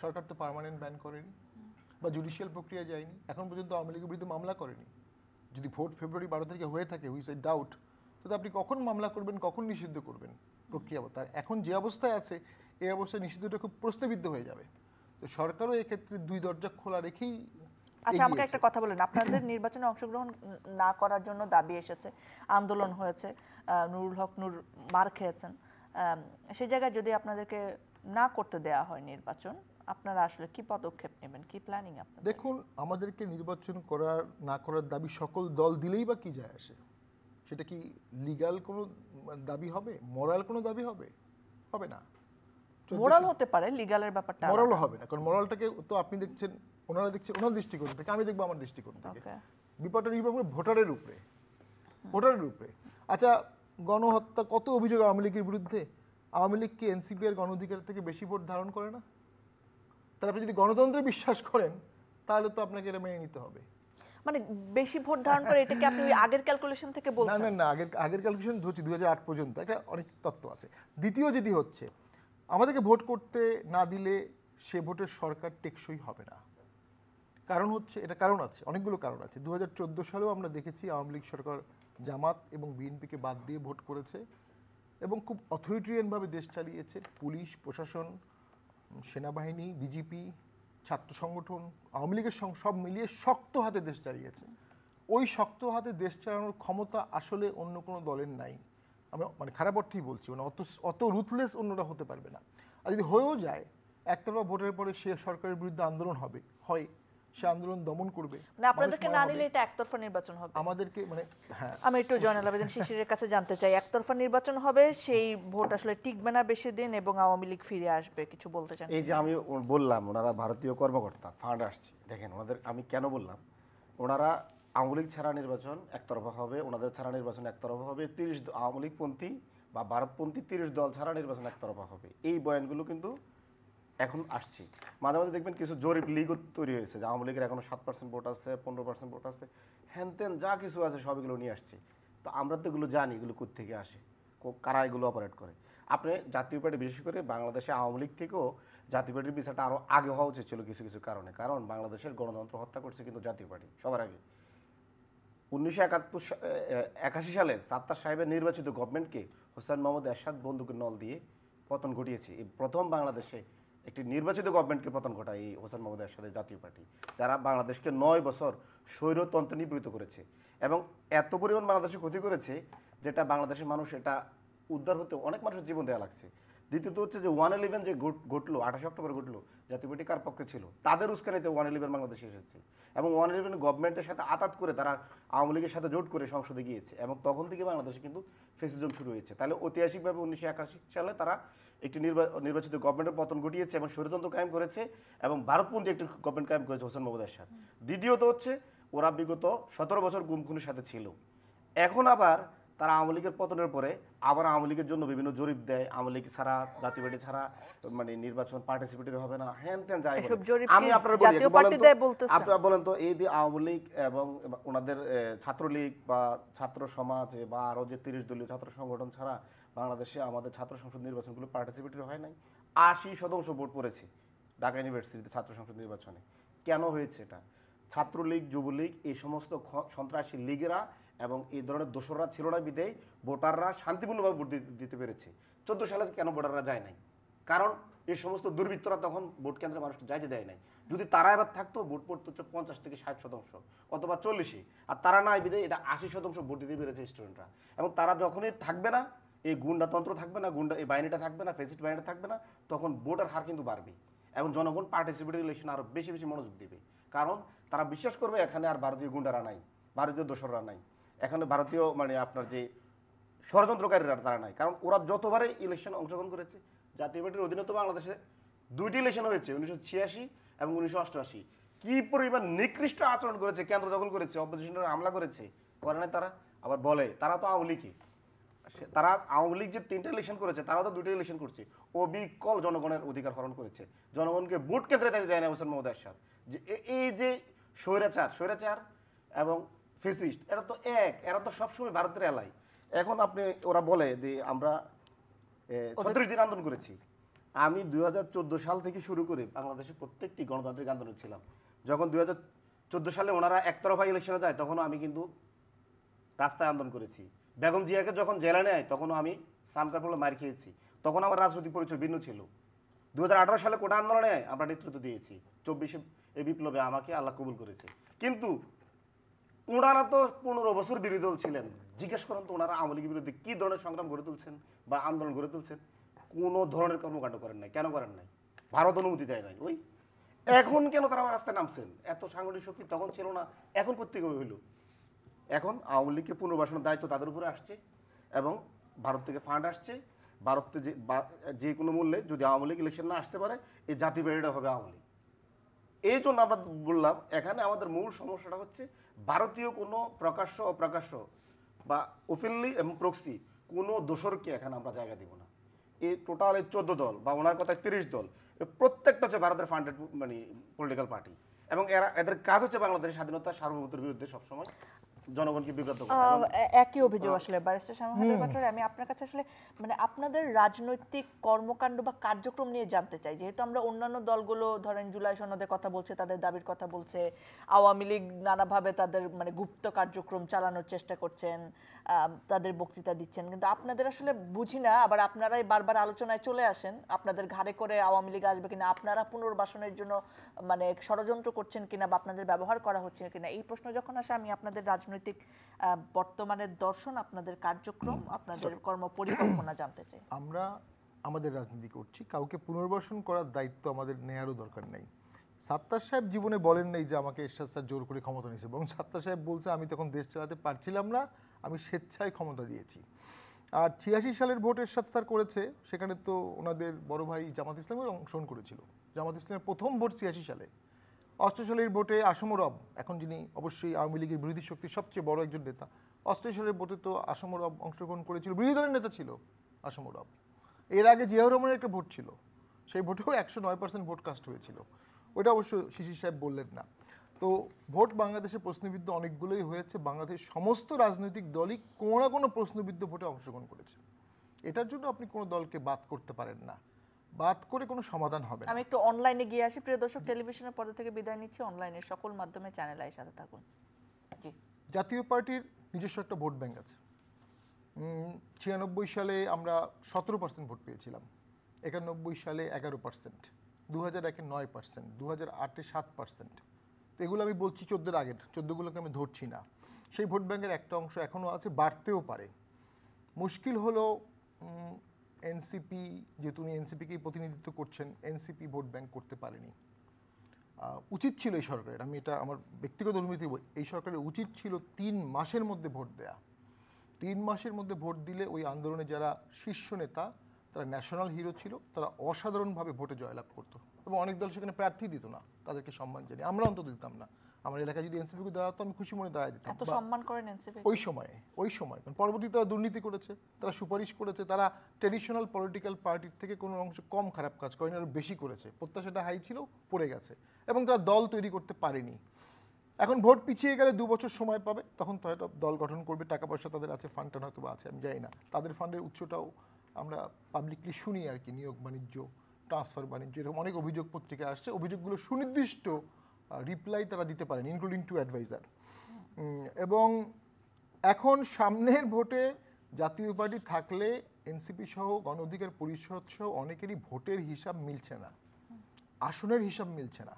সরকার তো পার্মানেন্ট ব্যান করেনি বা জুডিশিয়াল প্রক্রিয়া যায়নি, এখন পর্যন্ত আওয়ামী লীগের বিরুদ্ধে মামলা করেনি। যদি ভোট ফেব্রুয়ারি 12 তারিখে হয়ে থাকে, হুইচ আই ডাউট, তো আপনি কখন মামলা করবেন, কখন নিষিদ্ধ করবেন? প্রক্রিয়া তার এখন যে অবস্থায় আছে, এই অবস্থায় নিষিদ্ধটা খুব প্রশ্নবিদ্ধ হয়ে যাবে। তো সরকারও এক্ষেত্রে দুই দরজা খোলা রেখেই। আচ্ছা, আমাকে একটা কথা বলেন, আপনাদের নির্বাচনে অংশগ্রহণ না করার জন্য দাবি এসেছে, আন্দোলন হয়েছে, নুরুল হক নূর মার খেয়েছেন, সেই জায়গায় যদি আপনাদেরকে না করতে দেয়া হয় নির্বাচন, আপনারা আসলে কি পদক্ষেপ নেবেন, কি প্ল্যানিং আপনাদের? দেখুন, আমাদেরকে নির্বাচন করার না করার দাবি সকল দল দিলেই বা কি যায় আসে? সেটা কি লিগ্যাল কোনো দাবি হবে, মোরাল কোনো দাবি হবে? হবে না। মোরাল হতে পারে, লিগ্যালের ব্যাপারটা মোরালও হবে না, কারণ মোরালটাকে তো আপনি দেখছেন, ওনারা দেখছেন ওনার দৃষ্টিকোণ থেকে, আমি দেখবো আমার দৃষ্টিকোণ থেকে। Okay. বিপদটা নির্ভর করে ভোটারের উপরে, ভোটারের উপরে। আচ্ছা, গণহত্যা কত অভিযোগ আওয়ামী লীগের বিরুদ্ধে? আওয়ামী লীগ কি এনসিপি এর গণ অধিকার থেকে বেশি ভোট ধারণ করে না? তাহলে আপনি যদি গণতন্ত্রে বিশ্বাস করেন তাহলে তো আপনাকে এটা মেনে নিতে হবে। মানে বেশি ভোট ধারণ করে, এটাকে আপনি ওই আগের ক্যালকুলেশন থেকে না বলছেন? না না, আগের ক্যালকুলেশন ধরছি 2008 পর্যন্ত, একটা অনেক তত্ত্ব আছে। দ্বিতীয় যেটি হচ্ছে, আমাদেরকে ভোট করতে না দিলে সে ভোটের সরকার টেকসই হবে না। কারণ হচ্ছে, এটা কারণ আছে, অনেকগুলো কারণ আছে। 2014 সালেও আমরা দেখেছি আওয়ামী লীগ সরকার জামাত এবং বিএনপিকে বাদ দিয়ে ভোট করেছে এবং খুব অথরিটেরিয়ানভাবে দেশ চালিয়েছে। পুলিশ, প্রশাসন, সেনাবাহিনী, বিজেপি, ছাত্র সংগঠন, আওয়ামী লীগের সব মিলিয়ে শক্ত হাতে দেশ চালিয়েছে। ওই শক্ত হাতে দেশ চালানোর ক্ষমতা আসলে অন্য কোনো দলের নাই। আমি মানে খারাপ অর্থেই বলছি, মানে অত রুথলেস অন্যরা হতে পারবে না। আর যদি হয়েও যায়, একতরফা ভোটের পরে সে সরকারের বিরুদ্ধে আন্দোলন হয়, সে আন্দোলন দমন করবে। মানে আপনাদেরকে না নিলে এটা একতরফা নির্বাচন হবে? আমাদেরকে মানে হ্যাঁ, আমি একটু জয়নাল আবেদীন শিশিরের কাছে জানতে চাই, একতরফা নির্বাচন হবে, সেই ভোট আসলে টিকবে না বেশি দিন এবং আওয়ামী লীগ ফিরে আসবে, কিছু বলতে চান? এই যে আমি বললাম ওনারা ভারতীয় কর্মকর্তা, ফান্ড আসছে, দেখেন ওনাদের আমি কেন বললাম, ওনারা আওয়ামী লীগ ছাড়া নির্বাচন একতরফা হবে, ওনাদের ছাড়া নির্বাচন একতরফা হবে, 30 আওয়ামী লীগপন্থী বা ভারতপন্থী 30 দল ছাড়া নির্বাচন একতরফা হবে, এই বয়ানগুলো কিন্তু এখন আসছে। মাঝে মাঝে দেখবেন কিছু জরিপ লিগও তৈরি হয়েছে যে আওয়ামী লীগের এখনো 7% ভোট আছে, 15% ভোট আছে, হ্যান তেন যা কিছু আছে সবগুলো নিয়ে আসছে। তো আমরা তো এগুলো জানি এগুলো কোত্থেকে আসে, কারা এগুলো অপারেট করে। আপনি জাতীয় পার্টি, বিশেষ করে বাংলাদেশে আওয়ামী লীগ থেকেও জাতীয় পার্টির বিচারটা আরও আগে হওয়া উচিত ছিল কিছু কিছু কারণে। কারণ বাংলাদেশের গণতন্ত্র হত্যা করছে কিন্তু জাতীয় পার্টি সবার আগে। 1981 সালে সাত্তার সাহেবের নির্বাচিত গভর্নমেন্টকে হোসেন মোহাম্মদ এরশাদ বন্দুকের নল দিয়ে পতন ঘটিয়েছে। এই প্রথম বাংলাদেশে একটি নির্বাচিত গভর্নমেন্টকে পতন ঘটায় এই হোসেন মোহাম্মদ এরশাদের জাতীয় পার্টি, যারা বাংলাদেশকে 9 বছর স্বৈরতন্ত্রে নিবৃত করেছে এবং এত পরিমাণ বাংলাদেশে ক্ষতি করেছে যেটা বাংলাদেশের মানুষ এটা উদ্ধার হতে অনেক মানুষের জীবন দেওয়া লাগছে। দ্বিতীয়ত হচ্ছে যে 111 যে ঘটলো 28 অক্টোবর ঘটলো, জাতীয় পার্টি কার পক্ষে ছিল? তাদের উস্কানিতে 111 বাংলাদেশে এসেছে এবং 111 গভর্নমেন্টের সাথে আতাত করে তারা আওয়ামী লীগের সাথে জোট করে সংসদে গিয়েছে এবং তখন থেকে বাংলাদেশে কিন্তু ফেসিজম শুরু হয়েছে। তাহলে ঐতিহাসিকভাবে 1981 সালে তারা একটি নির্বাচিত গভর্নমেন্টের পতন ঘটিয়েছে এবং স্বৈরতন্ত্র কায়েম করেছে এবং ভারতপন্থী একটি গভর্নমেন্ট কায়েম করেছে হোসেন মোহাম্মদ এরশাদ। দ্বিতীয়ত হচ্ছে ওরা বিগত 17 বছর গুম খুনের সাথে ছিল। এখন আবার তারা আওয়ামী লীগের পতনের পরে আবার আওয়ামী লীগের জন্য বিভিন্ন জরিপ দেয়, আওয়ামী লীগ ছাড়া, জাতীয় পার্টি ছাড়া মানে নির্বাচন পার্টিসিপেটরি হবে না, হ্যান ত্যান যাই বলে। আমি আপনারা আপনারা বলেন তো, এই যে আওয়ামী লীগ এবং ওনাদের ছাত্রলীগ বা ছাত্র সমাজ বা আরও যে 30 দলীয় ছাত্র সংগঠন ছাড়া বাংলাদেশে আমাদের ছাত্র সংসদ নির্বাচনগুলো পার্টিসিপেটরি হয় নাই। 80% ভোট পড়েছে ঢাকা ইউনিভার্সিটিতে ছাত্র সংসদ নির্বাচনে। কেন হয়েছে এটা? ছাত্রলীগ, যুবলীগ, এই সমস্ত সন্ত্রাসী লীগেরা এবং এই ধরনের দোসররা ছিল না বিদেয় ভোটাররা শান্তিপূর্ণভাবে ভোট দিতে পেরেছে। 14 সালে কেন ভোটাররা যায় নাই? কারণ এই সমস্ত দুর্বৃত্তরা তখন ভোট কেন্দ্রে মানুষকে যাইতে দেয় নাই। যদি তারা এবার থাকতো ভোট পড়তো 50 থেকে 60% অথবা 40, আর তারা নাই বিদেয় এটা 80% ভোট দিতে পেরেছে স্টুডেন্টরা। এবং তারা যখনই থাকবে না, এই গুন্ডাতন্ত্র থাকবে না, এই বাহিনীটা থাকবে না, ফেসিস্ট বাহিনীটা থাকবে না, তখন ভোটার হার কিন্তু বাড়বে এবং জনগণ পার্টিসিপেটরি ইলেকশন আরও বেশি বেশি মনোযোগ দেবে। কারণ তারা বিশ্বাস করবে এখানে আর ভারতীয় গুন্ডারা নাই, ভারতীয় দোসররা নাই, এখানে ভারতীয় মানে আপনার যে ষড়যন্ত্রকারীরা তারা নাই। কারণ ওরা যতবারে ইলেকশন অংশগ্রহণ করেছে, জাতীয় পার্টির অধীনে তো বাংলাদেশে 2টি ইলেকশন হয়েছে, 1986 এবং 1988। কি পরিমাণ নিকৃষ্ট আচরণ করেছে, কেন্দ্র দখল করেছে, অপোজিশনের হামলা করেছে, করে নাই তারা? আবার বলে তারা তো আওয়ামী লীগই। তারা আওয়ামী লীগ যে 3টা ইলেকশন করেছে, তারাও তো 2টা ইলেকশন করছে। অবিকল জনগণের অধিকার হরণ করেছে, জনগণকে ভোট কেন্দ্রে চাইতে দেয় না হোসেন মোহাম্মদ এরশাদ। যে এই যে স্বৈরাচার এবং ফেসিস্ট, এরা তো সবসময় ভারতের এলাই। এখন আপনি ওরা বলে যে আমরা 36 দিন আন্দোলন করেছি। আমি 2014 সাল থেকে শুরু করে বাংলাদেশের প্রত্যেকটি গণতান্ত্রিক আন্দোলন ছিলাম। যখন 2014 সালে ওনারা একতরফা ইলেকশনে যায় তখনও আমি কিন্তু রাস্তায় আন্দোলন করেছি। বেগম জিয়াকে যখন জেলে নেয় তখনও আমি সামকার ফলে মার খেয়েছি, তখন আমার রাজনৈতিক পরিচয় ভিন্ন ছিল। 2018 সালে কোটা আন্দোলনে আমরা নেতৃত্ব দিয়েছি, 24 এই বিপ্লবে আমাকে আল্লাহ কবুল করেছে। কিন্তু ওনারা তো 15 বছর বিরোধী দল ছিলেন। জিজ্ঞেস করেন তো ওনারা আওয়ামী লীগের বিরুদ্ধে কী ধরনের সংগ্রাম গড়ে তুলছেন বা আন্দোলন গড়ে তুলছেন? কোনো ধরনের কর্মকাণ্ড করেন নাই। কেন করেন নাই? ভারত অনুমতি দেয় নাই। ওই এখন কেন তারা রাস্তায় নামছেন? এত সাংগঠনিক শক্তি তখন ছিল না, এখন প্রত্যেক হইল। এখন আওয়ামী লীগকে পুনর্বাসনের দায়িত্ব তাদের উপরে আসছে এবং ভারত থেকে ফান্ড আসছে ভারতে যে কোনো মূল্যে যদি আওয়ামী লীগ ইলেকশন না আসতে পারে এই জাতীয় প্যারিটা হবে আওয়ামী লীগ। এই জন্য আমরা বললাম এখানে আমাদের মূল সমস্যাটা হচ্ছে ভারতীয় কোনো প্রকাশ্য অপ্রকাশ্য বা ওপেনলি এবং প্রক্সি কোনো দোসরকে এখানে আমরা জায়গা দিব না। এই টোটাল 14 দল বা ওনার কথায় 30 দল প্রত্যেকটা হচ্ছে ভারতের ফান্ডেড মানে পলিটিক্যাল পার্টি, এবং এদের কাজ হচ্ছে বাংলাদেশের স্বাধীনতা সার্বভৌমত্বের বিরুদ্ধে সবসময় জনগণকে বিব্রত করা। একই অভিযোগ আসলে ব্যারিস্টার শামীম বাটর, আমি আপনার কাছে আসলে মানে আপনাদের রাজনৈতিক কর্মকাণ্ড বা কার্যক্রম নিয়ে জানতে চাই। যেহেতু আমরা অন্যান্য দলগুলো ধরেন জুলাই সনদের কথা বলছে, তাদের দাবির কথা বলছে, আওয়ামী লীগ নানাভাবে তাদের মানে গুপ্ত কার্যক্রম চালানোর চেষ্টা করছেন, তাদের বক্তৃতা দিচ্ছেন, কিন্তু আপনাদের আসলে বুঝি না। আবার আপনারাই বারবার আলোচনায় চলে আসেন, আপনাদের ঘাড়ে করে আওয়ামী লীগ আসবে কিনা, আপনারা পুনর্বাসনের জন্য মানে ষড়যন্ত্র করছেন কিনা বা আপনাদের ব্যবহার করা হচ্ছে কিনা, এই প্রশ্ন যখন আসে আমি আপনাদের রাজনৈতিক বর্তমানের দর্শন, আপনাদের কার্যক্রম, আপনাদের কর্ম পরিকল্পনা জানতে চাই। আমরা আমাদের রাজনীতি করছি, কাউকে পুনর্বাসন করার দায়িত্ব আমাদের নেয়ারও দরকার নেই। সাত্তার সাহেব জীবনে বলেন নাই যে আমাকে এরশাদ স্যার জোর করে ক্ষমতা নিয়েছে, এবং সাত্তার সাহেব বলছে আমি তখন দেশ চালাতে পারছিলাম না, আমি স্বেচ্ছায় ক্ষমতা দিয়েছি। আর 86 সালের ভোট এরশাদ স্যার করেছে, সেখানে তো ওনাদের বড় ভাই জামাত ইসলামও অংশগ্রহণ করেছিল। জামাত ইসলামের প্রথম ভোট 86 সালে। 88 সালের ভোটে আসম রব, এখন যিনি অবশ্যই আওয়ামী লীগের বিরোধী শক্তির সবচেয়ে বড় একজন নেতা, 88 সালের ভোটে তো আসম রব অংশগ্রহণ করেছিল, বিরোধী দলের নেতা ছিল আসম রব। এর আগে জিয়াউর রহমানের একটা ভোট ছিল, সেই ভোটেও 109% ভোট কাস্ট হয়েছিল, ওটা অবশ্য শিশির সাহেব বললেন না। তো ভোট বাংলাদেশে প্রশ্নবিদ্ধ অনেকগুলোই হয়েছে, বাংলাদেশের সমস্ত রাজনৈতিক দলই কোনো না কোনো প্রশ্নবিদ্ধ ভোটে অংশগ্রহণ করেছে। এটার জন্য আপনি কোনো দলকে বাদ করতে পারেন না, বাদ করে কোনো সমাধান হবে না। আমি একটু অনলাইনে গিয়ে আসি। প্রিয় দর্শক, টেলিভিশনের পর্দা থেকে বিদায় নিচ্ছি, অনলাইনের সকল মাধ্যমে চ্যানেল আই সাথে থাকুন। জি, জাতীয় পার্টির নিজস্ব একটা ভোট ব্যাংক আছে। 96 সালে আমরা 17% ভোট পেয়েছিলাম, 91 সালে 11%, 2001-এ 9%, 2008-এ 7%। তো এগুলো আমি বলছি 14-এর আগের, 14গুলোকে আমি ধরছি না। সেই ভোট ব্যাংকের একটা অংশ এখনও আছে, বাড়তেও পারে। মুশকিল হলো এনসিপি, যেহেতু উনি এনসিপিকেই প্রতিনিধিত্ব করছেন, এনসিপি ভোট ব্যাংক করতে পারেনি। উচিত ছিল এই সরকারের, আমি এটা আমার ব্যক্তিগত অনুভূতি, এই সরকারের উচিত ছিল 3 মাসের মধ্যে ভোট দেয়া। 3 মাসের মধ্যে ভোট দিলে ওই আন্দোলনে যারা শীর্ষ নেতা, তারা ন্যাশনাল হিরো ছিল, তারা অসাধারণভাবে ভোটে জয়লাভ করতো, এবং অনেক দল সেখানে প্রার্থী দিত না, তাদেরকে সম্মান জানিয়ে আমরা অন্তত দিতাম না। আমার এলাকায় যদি এনসিপিকে দাঁড়াতো আমি খুশি মনে দাঁড়ায় দিতাম। এত সম্মান করেন এনসিপি ওই সময় কারণ পরবর্তীতে তারা দুর্নীতি করেছে, তারা সুপারিশ করেছে, তারা ট্রেডিশনাল পলিটিক্যাল পার্টির থেকে কোনো অংশ কম খারাপ কাজ করেনি, আরও বেশি করেছে। প্রত্যাশাটা হাই ছিল, পড়ে গেছে, এবং তারা দল তৈরি করতে পারেনি। এখন ভোট পিছিয়ে গেলে 2 বছর সময় পাবে, তখন তো হয়তো দল গঠন করবে, টাকা পয়সা তাদের আছে, ফান্ড টান হয়তো আছে, আমি জানি না। তাদের ফান্ডের উৎসটাও আমরা পাবলিকলি শুনি আর কি, নিয়োগ বাণিজ্য, ট্রান্সফার বাণিজ্য, এরকম অনেক অভিযোগ পত্রিকা আসছে। অভিযোগগুলো সুনির্দিষ্ট রিপ্লাই তারা দিতে পারেন, ইনক্লুডিং টু অ্যাডভাইজার। এবং এখন সামনের ভোটে জাতীয় পার্টি থাকলে এনসিপি সহ গণ অধিকার পরিষদ সহ অনেকেরই ভোটের হিসাব মিলছে না, আসনের হিসাব মিলছে না।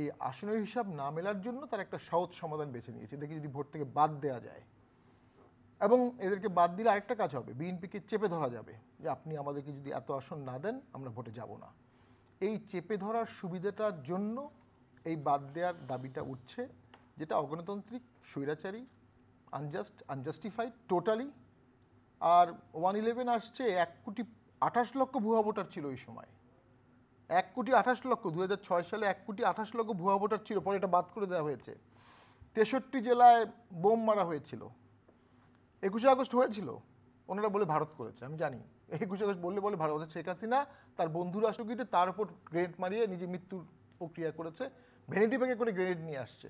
এই আসনের হিসাব না মেলার জন্য তার একটা সহজ সমাধান বেছে নিয়েছে, দেখি যদি ভোট থেকে বাদ দেওয়া যায়। এবং এদেরকে বাদ দিলে আরেকটা কাজ হবে, বিএনপিকে চেপে ধরা যাবে যে আপনি আমাদেরকে যদি এত আসন না দেন আমরা ভোটে যাব না। এই চেপে ধরার সুবিধাটার জন্য এই বাদ দেওয়ার দাবিটা উঠছে, যেটা অগণতান্ত্রিক, স্বৈরাচারী, আনজাস্টিফাইড টোটালি। আর 111 আসছে, 1,28,00,000 ভুয়া ভোটার ছিল ওই সময়, 1,28,00,000, 2006 সালে 1,28,00,000 ভুয়া ভোটার ছিল, পরে এটা বাদ করে দেওয়া হয়েছে। 63 জেলায় বোম মারা হয়েছিল। 21শে আগস্ট হয়েছিল, ওনারা বলে ভারত করেছে, আমি জানি 21শে আগস্ট বললে ভারত হচ্ছে। শেখ হাসিনা তার বন্ধু রাষ্ট্রপতিতে তার উপর গ্রেনেড মারিয়ে নিজে মৃত্যুর প্রক্রিয়া করেছে, ভ্যানিটি ব্যাগে করে গ্রেনেড নিয়ে আসছে।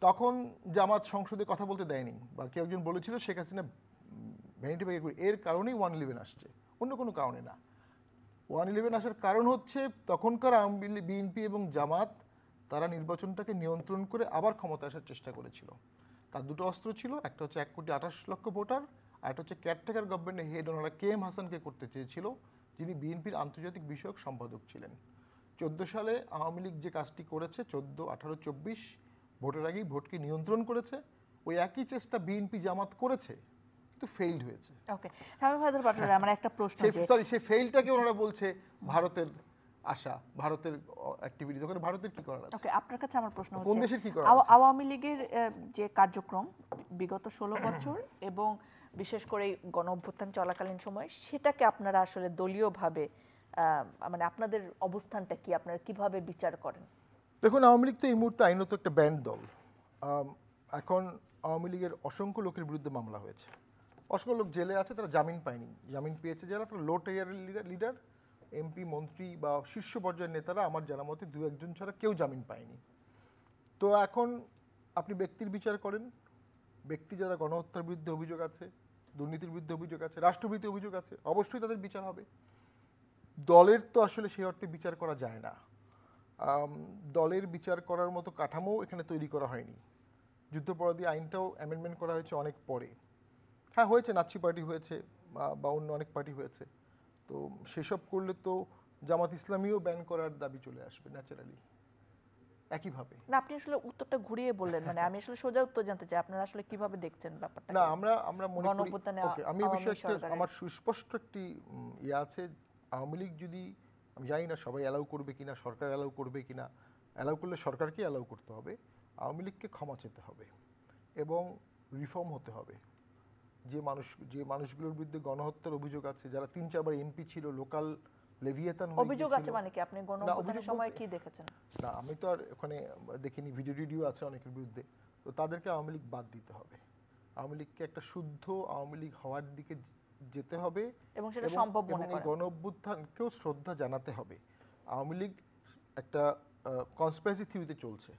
তখন জামাত সংসদে কথা বলতে দেয়নি, বা কেউ একজন বলেছিল শেখ হাসিনা ভ্যানিটি ব্যাগে করে, এর কারণেই 111 আসছে, অন্য কোনো কারণে না। 111 আসার কারণ হচ্ছে তখনকার আওয়ামী লীগ, বিএনপি এবং জামাত তারা নির্বাচনটাকে নিয়ন্ত্রণ করে আবার ক্ষমতা আসার চেষ্টা করেছিল। তার দুটো অস্ত্র ছিল, একটা হচ্ছে 1,28,00,000 ভোটার, আর একটা হচ্ছে কেয়ারটেকার গভর্নমেন্টের হেড ওনারা KM হাসানকে করতে চেয়েছিল, যিনি বিএনপির আন্তর্জাতিক বিষয়ক সম্পাদক ছিলেন। 14 সালে আওয়ামী লীগ যে কাজটি করেছে, 14, 18, 24 ভোটের আগেই ভোটকে নিয়ন্ত্রণ করেছে, ওই একই চেষ্টা বিএনপি জামাত করেছে, কিন্তু ফেইল্ড হয়েছে। ওকে, শামীম বাটর, আমার একটা প্রশ্ন, সেই ফেইলটাকে ওনারা বলছে ভারতের আসা, ভারতের অ্যাক্টিভিটিস, ওখানে ভারতের কি করার আছে? ওকে, আপনার কাছে আমার প্রশ্ন কোন হচ্ছে দেশের কি করার আছে? আওয়ামী লীগের যে কার্যক্রম বিগত 16 বছর এবং বিশেষ করে এই গণ অভ্যুত্থান চলাকালীন সময়, সেটাকে আপনারা আসলে দলীয়ভাবে মানে আপনাদের অবস্থানটা কি, আপনারা কিভাবে বিচার করেন? দেখুন, আওয়ামী লীগ তো এই মুহূর্তে আইনত একটা ব্যান্ড দল। এখন আওয়ামী লীগের অসংখ্য লোকের বিরুদ্ধে মামলা হয়েছে, অসংখ্য লোক জেলে আছে, তারা জামিন পায়নি। জামিন পেয়েছে যারা, তারা লো টিয়ারের লিডার, এমপি, মন্ত্রী বা শীর্ষ পর্যায়ের নেতারা, আমার জানা মতে 2-1 জন ছাড়া কেউ জামিন পায়নি। তো এখন আপনি ব্যক্তির বিচার করেন, ব্যক্তি যারা গণহত্যার বিরুদ্ধে অভিযোগ আছে, দুর্নীতির বিরুদ্ধে অভিযোগ আছে, রাষ্ট্রবিরোধী অভিযোগ আছে, অবশ্যই তাদের বিচার হবে। দলের তো আসলে সেই অর্থে বিচার করা যায় না। দলের বিচার করার মতো কাঠামো এখানে তৈরি করা হয়নি। যুদ্ধাপরাধী আইনটাও অ্যামেন্ডমেন্ট করা হয়েছে অনেক পরে। হ্যাঁ, হয়েছে, নাৎসি পার্টি হয়েছে বা অন্য অনেক পার্টি হয়েছে। তো সেসব করলে তো জামাত ইসলামীও ব্যান করার দাবি চলে আসবে ন্যাচারালি একইভাবে। না, আপনি আসলে উত্তরটা ঘুরিয়ে বললেন, মানে আমি আসলে সোজা উত্তর জানতে চাই, আপনারা আসলে কিভাবে দেখছেন ব্যাপারটা? না, আমরা মনে করি, গণঅভ্যুত্থানে ওকে, আমি এই বিষয়ে আমার সুস্পষ্ট একটি ইয়ে আছে। আওয়ামী লীগ যদি, আমি জানি না সবাই অ্যালাউ করবে কিনা, সরকার অ্যালাউ করবে কিনা, অ্যালাউ করলে সরকারকে অ্যালাউ করতে হবে। আওয়ামী লীগকে ক্ষমা চেতে হবে এবং রিফর্ম হতে হবে। যে মানুষগুলোর বিরুদ্ধে গণহত্যার অভিযোগ আছে, যারা 3-4 বার এমপি ছিল, লোকাল লেভিয়েতান হয়ে অভিযোগ আছে গিয়েছিল। মানে কি, আপনি গণঅভ্যুত্থানের সময় কি দেখেছেন? না, আমি তো আর ওখানে দেখিনি, ভিডিও আছে অনেকের বিরুদ্ধে। তো তাদেরকে আওয়ামী লীগ বাদ দিতে হবে। আওয়ামী লীগকে একটা শুদ্ধ আওয়ামী লীগ হওয়ার দিকে যেতে হবে এবং সেটা সম্ভব মনে এই করেন? গণ অভ্যুত্থানকেও শ্রদ্ধা জানাতে হবে। আওয়ামী লীগ একটা কনস্পিরেসি থিওরিতে চলছে,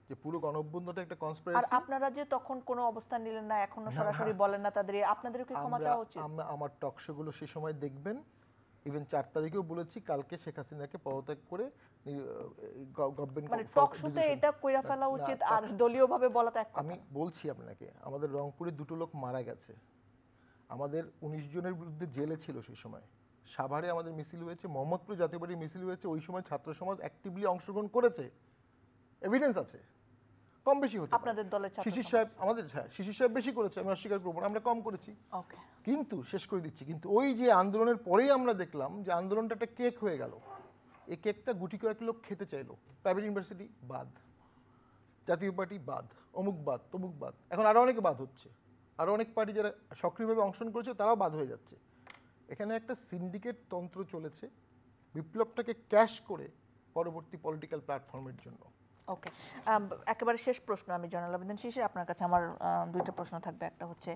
যে পুরো গণ অভ্যুত্থানটা একটা আর কনস্পিরেসি। আপনারা যে তখন কোনো অবস্থান নিলেন না, এখনো সরাসরি বলেন না তাদের, আপনাদেরও কি ক্ষমা চাওয়া উচিত? আমার টক শোগুলো সে সময় দেখবেন, ইভেন 4 তারিখেও বলেছি, কালকে শেখ হাসিনাকে পদত্যাগ করে গভর্নমেন্ট, মানে টক শোতে এটা কইরা ফেলা উচিত আর দলীয়ভাবে বলাটা এক কথা। আমি বলছি আপনাকে, আমাদের রংপুরে 2টো লোক মারা গেছে, আমাদের 19 জনের বিরুদ্ধে জেলে ছিল সেই সময়। সাভারে আমাদের মিছিল হয়েছে, মোহাম্মদপুরে জাতীয় পার্টির মিছিল হয়েছে, ওই সময় ছাত্র সমাজ অ্যাক্টিভলি অংশগ্রহণ করেছে, এভিডেন্স আছে। কম বেশি হতে পারে। আপনাদের দলের ছাত্র শিশির সাহেব, আমাদের, হ্যাঁ, শিশির সাহেব বেশি করেছে, আমি অস্বীকার করবো না, আমরা কম করেছি। ওকে, কিন্তু শেষ করে দিচ্ছি, কিন্তু ওই যে আন্দোলনের পরেই আমরা দেখলাম যে আন্দোলনটা একটা কেক হয়ে গেল। এই কেকটা গুটি কয়েক লোক খেতে চাইলো। প্রাইভেট ইউনিভার্সিটি বাদ, জাতীয় পার্টি বাদ, অমুক বাদ, তমুক বাদ, এখন আরও অনেকে বাদ হচ্ছে। আরও অনেক পার্টি যারা সক্রিয়ভাবে অংশগ্রহণ করেছে তারাও বাদ হয়ে যাচ্ছে। এখানে একটা সিন্ডিকেট তন্ত্র চলেছে, বিপ্লবটাকে ক্যাশ করে পরবর্তী পলিটিক্যাল প্ল্যাটফর্মের জন্য। ওকে, একেবারে শেষ প্রশ্ন, আমি জয়নাল আবেদিন শিশির, আপনার কাছে আমার 2টা প্রশ্ন থাকবে। একটা হচ্ছে,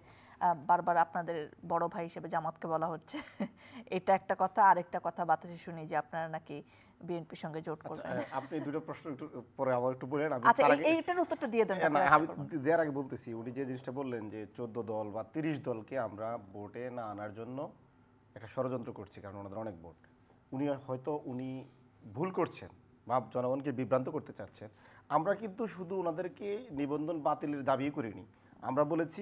বারবার আপনাদের বড় ভাই হিসেবে জামাতকে বলা হচ্ছে, এটা একটা কথা। আরেকটা কথা বাতাসে শুনি যে আপনারা নাকি বিএনপির সঙ্গে জোট করবেন। আপনি দুটো প্রশ্ন একটু পরে আমার একটু বলেন। আচ্ছা, এইটার উত্তরটা দিয়ে দেন। আমি দেওয়ার আগে বলতেছি, উনি যে জিনিসটা বললেন যে 14 দল বা 30 দলকে আমরা ভোটে না আনার জন্য একটা ষড়যন্ত্র করছি, কারণ ওনাদের অনেক ভোট। উনি ভুল করছেন বা জনগণকে বিভ্রান্ত করতে চাচ্ছেন। আমরা কিন্তু শুধু ওনাদেরকে নিবন্ধন বাতিলের দাবি করিনি, আমরা বলেছি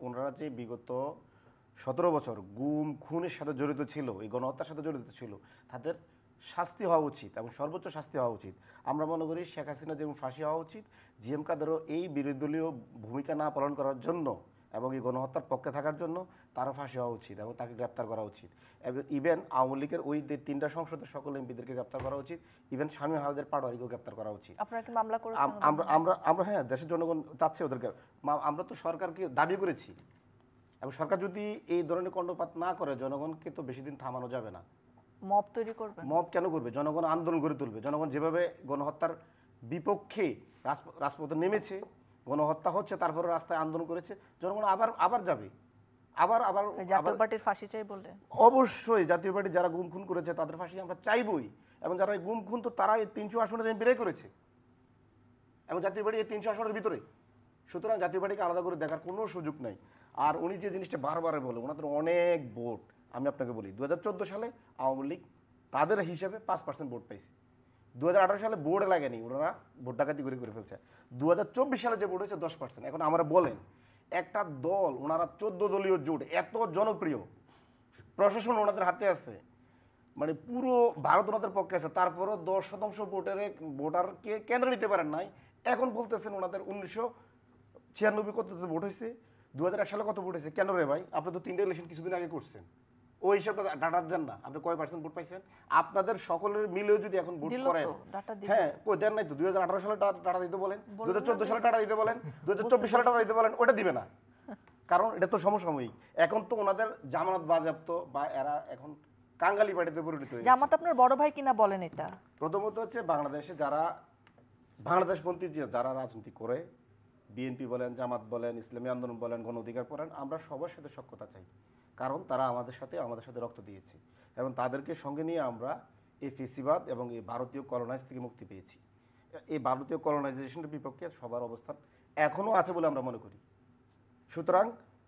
ওনারা যে বিগত 17 বছর গুম খুনের সাথে জড়িত ছিল, এই গণহত্যার সাথে জড়িত ছিল, তাদের শাস্তি হওয়া উচিত এবং সর্বোচ্চ শাস্তি হওয়া উচিত। আমরা মনে করি শেখ হাসিনা যেমন ফাঁসি হওয়া উচিত, জিএম কাদেরও এই বিরোধীদলীয় ভূমিকা না পালন করার জন্য এবং এই গণহত্যার পক্ষে থাকার জন্য তারও ফাঁসি হওয়া উচিত এবং তাকে গ্রেপ্তার করা উচিত। ইভেন আওয়ামী লীগের ওই 3টা সংসদের সকল এমপিদেরকে গ্রেপ্তার করা উচিত, ইভেন স্বামী হালদের পাটোয়ারিকেও গ্রেপ্তার করা উচিত। আপনারা কি মামলা করেছেন? আমরা হ্যাঁ, দেশের জনগণ চাচ্ছে ওদেরকে। আমরা তো সরকারকে দাবি করেছি, এবং সরকার যদি এই ধরনের কর্ণপাত না করে, জনগণকে তো বেশি দিন থামানো যাবে না। মব তৈরি করবে? মব কেন করবে? জনগণ আন্দোলন গড়ে তুলবে। জনগণ যেভাবে গণহত্যার বিপক্ষে রাজপথে নেমেছে, গণহত্যা হচ্ছে, তারপরে রাস্তায় আন্দোলন করেছে, জনগণ আবার যাবে, আবার জাতীয় পার্টির ফাঁসি চাই বললে? অবশ্যই জাতীয় পার্টি যারা গুম খুন করেছে তাদের ফাঁসি আমরা চাইবই। এবং যারা গুম খুন, তো তারা এই 300 আসনের এমপিরাই করেছে, এবং জাতীয় পার্টি এই 300 আসনের ভিতরে। সুতরাং জাতীয় পার্টিকে আলাদা করে দেখার কোনো সুযোগ নাই। আর উনি যে জিনিসটা বারবার বলে, ওনাদের অনেক ভোট। আমি আপনাকে বলি, 2014 সালে আওয়ামী লীগ তাদের হিসাবে 5% ভোট পাইছে। 2018 সালে বোর্ড লাগেনি, ওনারা ভোট ডাকাতি করে ফেলছে। 2024 সালে যে ভোট হয়েছে 10%। এখন আমরা বলেন, একটা দল, ওনারা 14 দলীয় জোট, এত জনপ্রিয়, প্রশাসন ওনাদের হাতে আছে, মানে পুরো ভারত ওনাদের পক্ষে আছে, তারপরও 10% ভোটারকে কেন্দ্রে নিতে পারেন নাই। এখন বলতেছেন ওনাদের 1996 কত ভোট হয়েছে, 2001 সালে কত ভোট হয়েছে। কেন রে ভাই? আপনি তো 3টা ইলেকশন কিছুদিন আগে করছেন, ওই হিসাবটা ডাটা দেন না, আপনি কয় পার্সেন্ট ভোট পাইছেন? আপনাদের সকলের মিলেও যদি এখন ভোট দিল করেন, তো, ডাটা দিল। হ্যাঁ কই দেন নাই তো। 2018 সালে ডাটা দিতে বলেন, 2014 সালে ডাটা দিতে বলেন, 2024 সালে ডাটা দিতে বলেন, ওটা দিবে না। কারণ এটা তো সমসাময়িক। এখন তো ওনাদের জামানত বাজেয়াপ্ত বা এরা এখন কাঙ্গালি পার্টিতে পরিণত হয়েছে। জামাত আপনার বড় ভাই কিনা বলেন এটা। প্রথমত হচ্ছে বাংলাদেশে যারা বাংলাদেশপন্থী যারা রাজনীতি করে, বিএনপি বলেন, জামাত বলেন, ইসলামী আন্দোলন বলেন, গণ অধিকার বলেন, আমরা সবার সাথে সখ্যতা চাই। কারণ তারা আমাদের সাথে রক্ত দিয়েছে এবং তাদেরকে সঙ্গে নিয়ে আমরা এই ফেসিবাদ এবং এই ভারতীয় কলোনাইজ থেকে মুক্তি পেয়েছি। এই ভারতীয় কলোনাইজেশনের বিপক্ষে সবার অবস্থান এখনও আছে বলে আমরা মনে করি। সুতরাং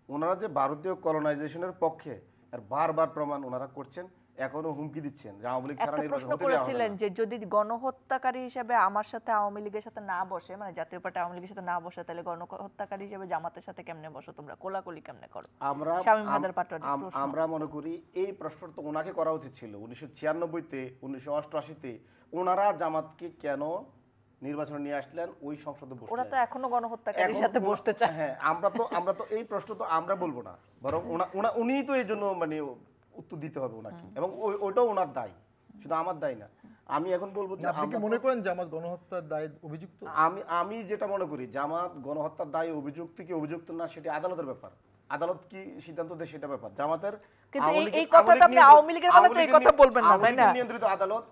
ওনারা যে ভারতীয় কলোনাইজেশনের পক্ষে আর বারবার প্রমাণ ওনারা করছেন, এখনো হুমকি দিচ্ছেন যে আওয়ামী লীগ ছাড়া একটা নির্বাচন প্রশ্ন হতে দেওয়া হবে করেছিলেন না। যে যদি গণহত্যাকারী হিসেবে আমার সাথে আওয়ামী লীগের সাথে না বসে, মানে জাতীয় পার্টি আওয়ামী লীগের সাথে না বসে, তাহলে গণহত্যাকারী হিসেবে জামাতের সাথে কেমনে বসো তোমরা, কোলাকুলি কেমনে করো? আমরা শামীম হায়দার পাটোয়ারির প্রশ্ন। আমরা মনে করি এই প্রশ্নটা তো ওনাকে করা উচিত ছিল। 1996-তে 1988-তে ওনারা জামাতকে কেন নির্বাচনে নিয়ে আসলেন, ওই সংসদে ওরা বসলেন? তো এখনো গণহত্যাকারীর সাথে বসতে চায়। হ্যাঁ, আমরা তো এই প্রশ্ন তো আমরা বলবো না, বরং উনিই তো এই জন্য মানে উত্তর দিতে হবে ওনাকে, এবং ওইটাও ওনার দায়, শুধু আমার দায় না। আমি এখন বলবো যে আপনি কি মনে করেন জামাত গণহত্যার দায়ে অভিযুক্ত? আমি যেটা মনে করি, জামাত গণহত্যার দায়ে অভিযুক্ত কি অভিযুক্ত না সেটা আদালতের ব্যাপার। আদালত কি সিদ্ধান্ত দেয় সেটা ব্যাপার। জামাতের কিন্তু এই কথাটা আপনি আওয়ামী লীগের বেলায় তো এই কথা বলবেন না, তাই না? নিয়ন্ত্রিত আদালত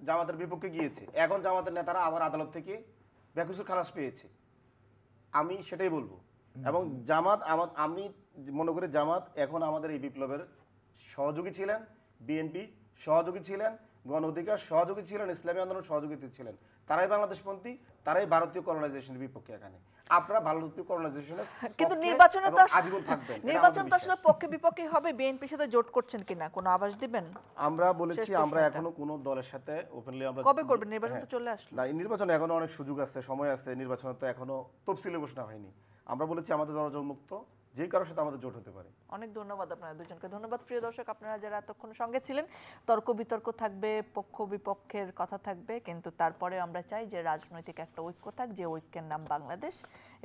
জামাতের বিপক্ষে গিয়েছে, এখন জামাতের নেতারা আবার আদালত থেকে বেকসুর খালাস পেয়েছে। আমি সেটাই বলবো। এবং জামাত আমি মনে করি জামাত এখন আমাদের এই বিপ্লবের সহযোগী ছিলেন, বিএনপি সহযোগী ছিলেন, গণ অধিকার সহযোগী ছিলেন, ইসলামী আন্দোলন সহযোগী ছিলেন। তারাই বাংলাদেশপন্থী, তারাই ভারতীয় কলোনাইজেশনের বিপক্ষে। এখানে আপনারা ভারতীয় কলোনাইজেশনের কিন্তু নির্বাচনে তো আজীবন থাকবেন, নির্বাচন তো আসলে পক্ষে বিপক্ষে হবে। বিএনপির সাথে জোট করছেন কিনা কোনো আভাস দিবেন? আমরা বলেছি আমরা এখনো কোনো দলের সাথে ওপেনলি আমরা কবে করবেন? নির্বাচন তো চলে আসলো। না, নির্বাচনে এখনো অনেক সুযোগ আছে, সময় আছে। নির্বাচনে তো এখনো তফসিলে ঘোষণা হয়নি। আমরা বলেছি আমাদের দরজা উন্মুক্ত, যে কারোর সাথে আমাদের জোট হতে পারে। অনেক ধন্যবাদ আপনারা দুজনকে। ধন্যবাদ প্রিয় দর্শক, আপনারা যারা এতক্ষণ সঙ্গে ছিলেন। তর্ক বিতর্ক থাকবে, পক্ষ বিপক্ষের কথা থাকবে, কিন্তু তারপরে আমরা চাই যে রাজনৈতিক একটা ঐক্য থাক, যে ঐক্যের নাম বাংলাদেশ,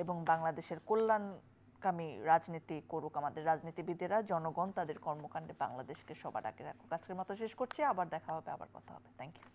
এবং বাংলাদেশের কল্যাণকামী রাজনীতি করুক আমাদের রাজনীতিবিদেরা। জনগণ তাদের কর্মকাণ্ডে বাংলাদেশকে সবার আগে রাখুক। আজকের মতো শেষ করছি, আবার দেখা হবে, আবার কথা হবে। Thank you.